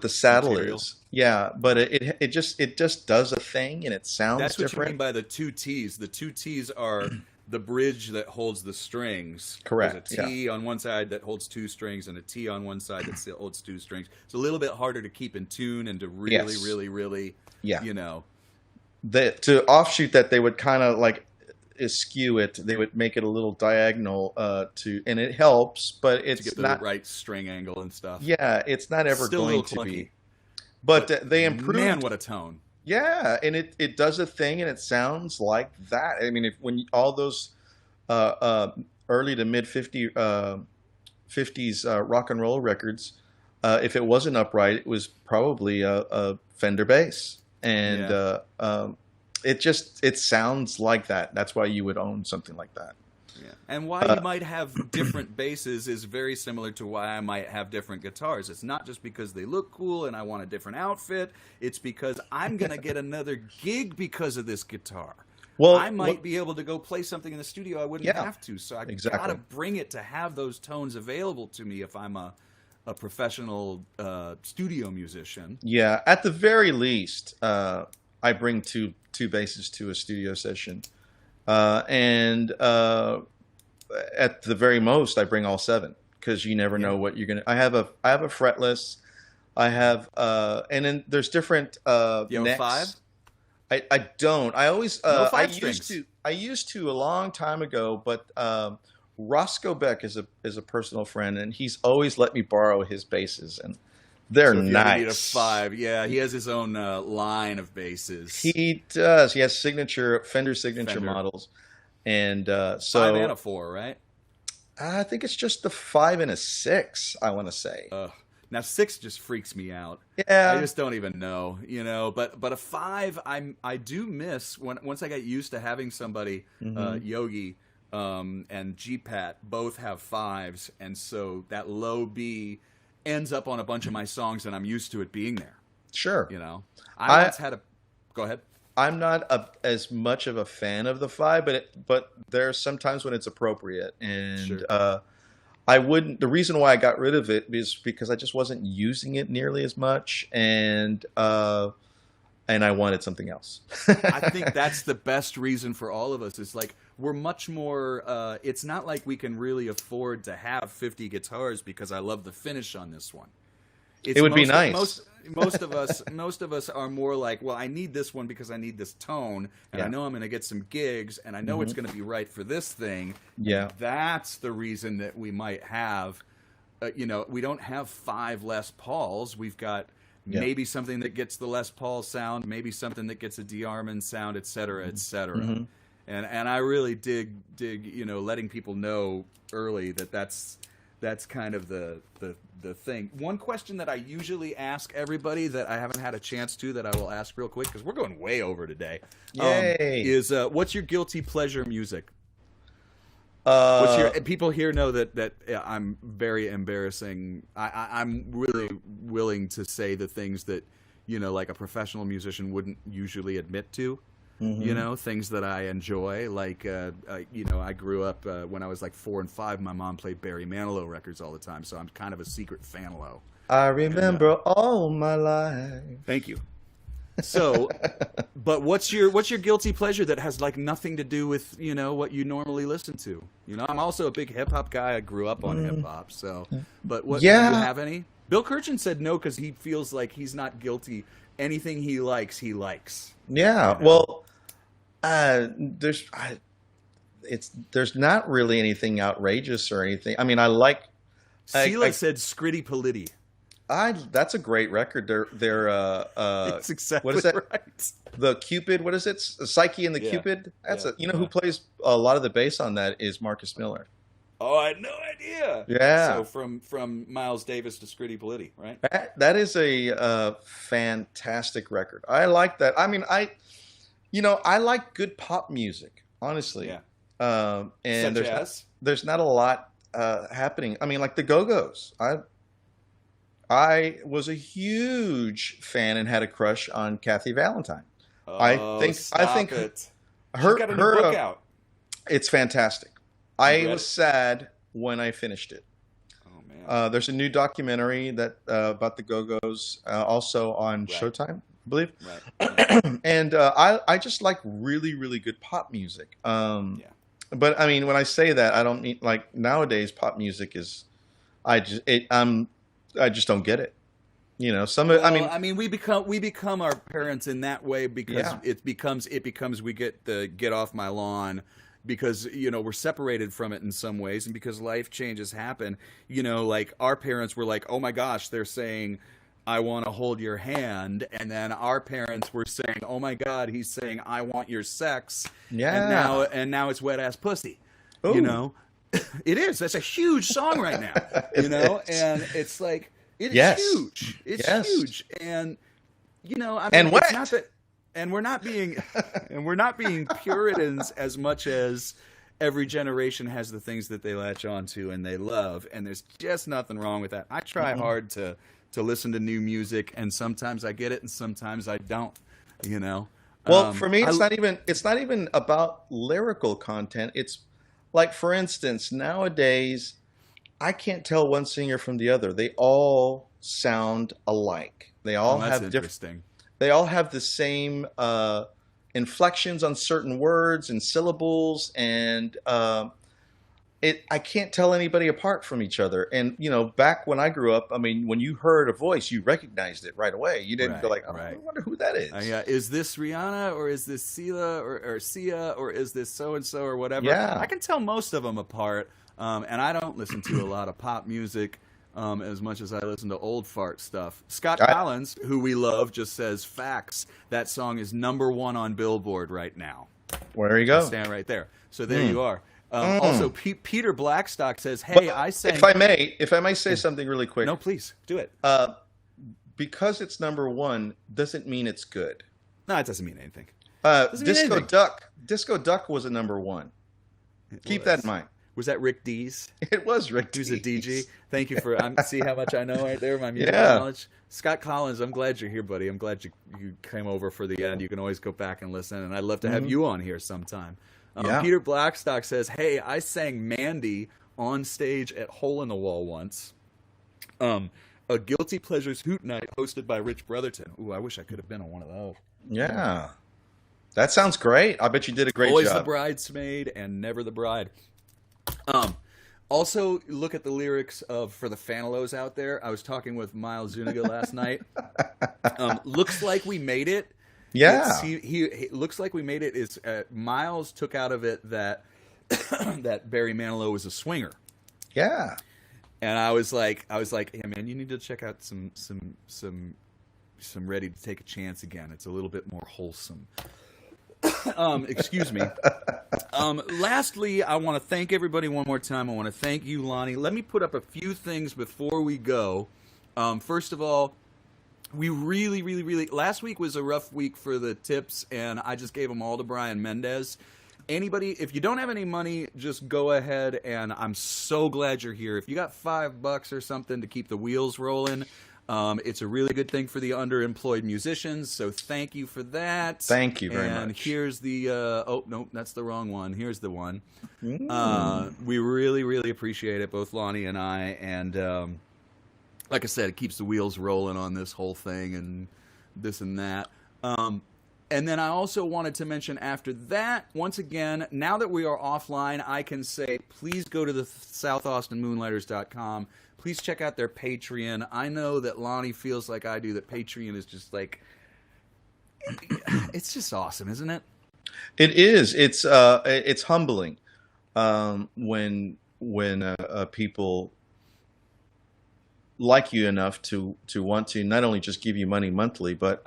saddle
Material.
is. Yeah, but it just does a thing, and it sounds
That's what you mean
different.
by the two T's. The two T's are the bridge that holds the strings.
Correct,
There's a T on one side that holds two strings and a T on one side that still holds two strings. It's a little bit harder to keep in tune and to really,
Yes.
really, really,
Yeah,
you know.
to offshoot that, they would kind of like skew it. They would make it a little diagonal and it helps, but
To
it's
get the
not.
right string angle and stuff.
Yeah, it's not ever
Still a
going
little
to
clunky.
be. But they improved.
Man, what a tone.
Yeah, and it does a thing, and it sounds like that. I mean, all those early to mid 50s rock and roll records, if it wasn't upright, it was probably a Fender bass, and
Yeah.
it sounds like that. That's why you would own something like that.
Yeah. And why you might have different basses is very similar to why I might have different guitars. It's not just because they look cool and I want a different outfit. It's because I'm going to get another gig because of this guitar.
Well,
I might be able to go play something in the studio I wouldn't have to. So I got to bring it to have those tones available to me if I'm a professional studio musician.
Yeah, at the very least, I bring two basses to a studio session. And at the very most, I bring all 7 because you never know what you're gonna. I have a fretless. I have and then there's different
you have a 5?
I don't. I always
no 5 strings.
I used to a long time ago, but Roscoe Beck is a personal friend, and he's always let me borrow his basses, and they're
so if
nice.
You need a 5. Yeah, he has his own line of basses.
He does. He has Fender signature models, and so
5 and a 4, right?
I think it's just the 5 and a 6. I want to say.
Now 6 just freaks me out.
Yeah,
I just don't even know, But a 5, I do miss once I got used to having somebody, Yogi and G-Pat both have 5s, and so that low B ends up on a bunch of my songs, and I'm used to it being there.
Sure.
I once had a. Go ahead.
I'm not as much of a fan of the 5, but there's sometimes when it's appropriate, and
sure.
I wouldn't. The reason why I got rid of it is because I just wasn't using it nearly as much, and I wanted something else.
I think that's the best reason for all of us. Is like we're much more. It's not like we can really afford to have 50 guitars because I love the finish on this one.
It would be nice.
Most of us are more like, well, I need this one because I need this tone, and I know I'm going to get some gigs, and I know it's going to be right for this thing.
Yeah,
that's the reason that we might have, we don't have 5 Les Pauls. We've got maybe something that gets the Les Paul sound, maybe something that gets a DeArmond sound, et cetera, et cetera. Mm-hmm. And I really dig, letting people know early that that's kind of the thing. One question that I usually ask everybody that I haven't had a chance to, that I will ask real quick, because we're going way over today, is what's your guilty pleasure music? People here know that I'm very embarrassing. I'm really willing to say the things that, like a professional musician wouldn't usually admit to. Mm-hmm. Things that I enjoy, like, I grew up when I was like 4 and 5. My mom played Barry Manilow records all the time, so I'm kind of a secret fan-low.
I remember all my life.
Thank you. So, but what's your guilty pleasure that has like nothing to do with what you normally listen to? I'm also a big hip hop guy. I grew up on hip hop, so. But do you have any? Bill Kirchen said no because he feels like he's not guilty. Anything he likes, he likes.
Yeah, well. There's not really anything outrageous or anything. I mean, I like.
Sela said "Scritty Politti."
That's a great record. They're
it's exactly
what is that?
Right.
The Cupid. What is it? Psyche and the Cupid. That's who plays a lot of the bass on that is Marcus Miller.
Oh, I had no idea.
Yeah.
So from Miles Davis to Scritty Politti, right?
That is a fantastic record. I like that. I mean, I like good pop music, honestly.
Yeah.
And
Such
there's not a lot happening. I mean, like the Go-Go's. I was a huge fan and had a crush on Kathy Valentine.
Oh,
I think
it.
Her
got a new book out.
It's fantastic. I was sad when I finished it.
Oh man.
There's a new documentary that about the Go-Go's also on Showtime, I believe.
Right.
And I just like really, really good pop music. But I mean, when I say that, I don't mean like nowadays pop music is. I just don't get it.
I mean, we become our parents in that way because it becomes we get off my lawn. Because we're separated from it in some ways, and because life changes happen, like our parents were like, "Oh my gosh," they're saying, "I want to hold your hand," and then our parents were saying, "Oh my God," he's saying, "I want your sex."
Yeah.
And now it's wet ass pussy.
Ooh.
It is. That's a huge song right now. And it's like it's huge. It's huge, and I mean,
and wet.
It's not that. And we're not being Puritans as much as every generation has the things that they latch onto and they love, and there's just nothing wrong with that. I try hard to listen to new music, and sometimes I get it, and sometimes I don't. You know.
Well, for me, it's not even about lyrical content. It's like, for instance, nowadays, I can't tell one singer from the other. They all sound alike. They all have
interesting.
They all have the same inflections on certain words and syllables, and I can't tell anybody apart from each other. And back when I grew up, I mean, when you heard a voice, you recognized it right away. You didn't go like, "Oh, I wonder who that is."
Yeah, is this Rihanna or is this Sela or Sia or is this so and so or whatever?
Yeah,
I can tell most of them apart. And I don't listen to a lot of pop music as much as I listen to old fart stuff. Scott Collins, who we love, just says facts. That song is #1 on Billboard right now.
There you go.
Stand right there. So there you are. Also, Peter Blackstock says, "Hey, I sang."
If I may say something really quick.
No, please do it.
Because it's #1 doesn't mean it's good.
No, it doesn't mean anything.
Disco Duck was a #1. Keep that in mind.
Was that Rick Dees?
It was Rick
Dees.
Who's
a DG. Thank you for see how much I know right there, my music knowledge. Scott Collins, I'm glad you're here, buddy. I'm glad you came over for the end. You can always go back and listen, and I'd love to have you on here sometime. Peter Blackstock says, "Hey, I sang Mandy on stage at Hole in the Wall once. A Guilty Pleasures Hoot Night hosted by Rich Brotherton." Ooh, I wish I could have been on one of those.
Yeah. That sounds great. I bet you did a great job.
Always the bridesmaid and never the bride. Also, look at the lyrics for the Fanalos out there. I was talking with Miles Zuniga last night. Looks like we made it.
Yeah.
He looks like we made it. Is Miles took out of it that that Barry Manilow was a swinger.
Yeah.
And I was like, hey man, you need to check out some Ready to Take a Chance again. It's a little bit more wholesome. Excuse me. Lastly, I want to thank everybody one more time. I want to thank you, Lonnie. Let me put up a few things before we go. First of all, we really, last week was a rough week for the tips, and I just gave them all to Brian Mendez. Anybody, if you don't have any money, just go ahead, and I'm so glad you're here. If you got $5 or something to keep the wheels rolling, it's a really good thing for the underemployed musicians, so thank you for that.
Thank you very much.
And here's the, oh, no, that's the wrong one. Here's the one. We really appreciate it, both Lonnie and I, and like I said, it keeps the wheels rolling on this whole thing and this and that. And then I also wanted to mention after that, once again, now that we are offline, I can say, please go to the SouthAustinMoonlighters.com. Please check out their Patreon. I know that Lonnie feels like I do, that Patreon is just like, it's just awesome, isn't it?
It is. It's humbling when people like you enough to want to not only just give you money monthly, but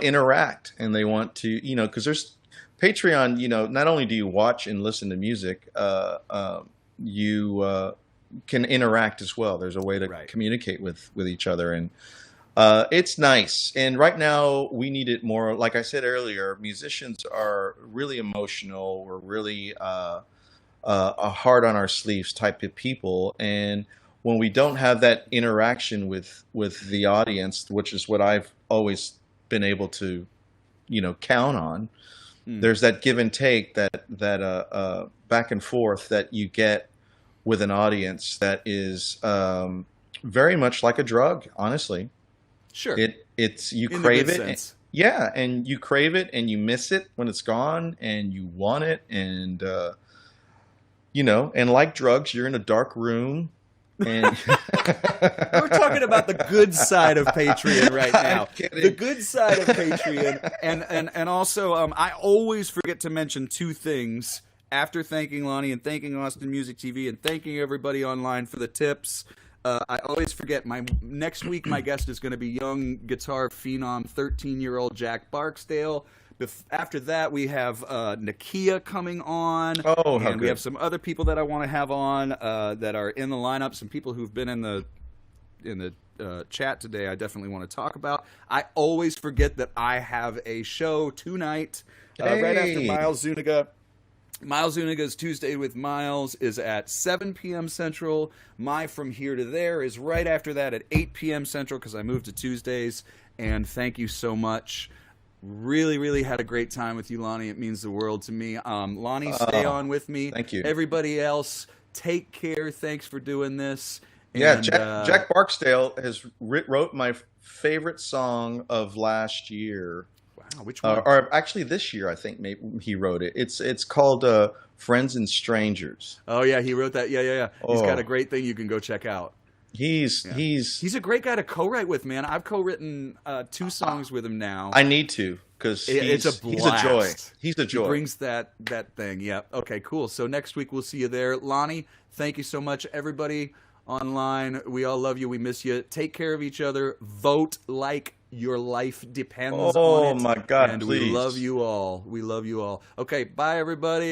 interact, and they want to, because there's Patreon, not only do you watch and listen to music, you can interact as well. There's a way to communicate with each other, and it's nice. And right now we need it more. Like I said earlier, musicians are really emotional. We're really a hard on our sleeves type of people, and when we don't have that interaction with the audience, which is what I've always been able to, count on, there's that give and take, that back and forth that you get with an audience that is very much like a drug, honestly.
Sure.
It's you crave it. And you crave it and you miss it when it's gone, and you want it, and and like drugs, you're in a dark room. And
we're talking about the good side of Patreon right now. The good side of Patreon, and also I always forget to mention two things after thanking Lonnie and thanking Austin Music TV and thanking everybody online for the tips. I always forget, next week my guest is going to be young guitar phenom 13-year-old Jack Barksdale. After that, we have Nakia coming on.
Oh, how
and
good.
We have some other people that I want to have on that are in the lineup. Some people who've been in the chat today I definitely want to talk about. I always forget that I have a show tonight right after Miles Zuniga. Miles Zuniga's Tuesday with Miles is at 7 p.m. Central. My From Here to There is right after that at 8 p.m. Central because I moved to Tuesdays. And thank you so much. Really, really had a great time with you, Lonnie. It means the world to me. Lonnie, stay on with me.
Thank you.
Everybody else, take care. Thanks for doing this.
Yeah,
And,
Jack Barksdale has wrote my favorite song of last year.
Wow, which one?
Or actually this year, I think maybe he wrote it. It's called Friends and Strangers.
Oh, yeah, he wrote that. Yeah. He's
Oh.
got a great thing you can go check out.
He's
a great guy to co-write with, man. I've co-written 2 songs with him now.
I need to because
It's a blast.
He's a joy. He's a joy.
He brings that thing. Yeah. Okay, cool. So next week we'll see you there. Lonnie, thank you so much. Everybody online, we all love you. We miss you. Take care of each other. Vote like your life depends on it.
Oh my God,
and
please.
we love you all. We love you all. Okay, bye everybody.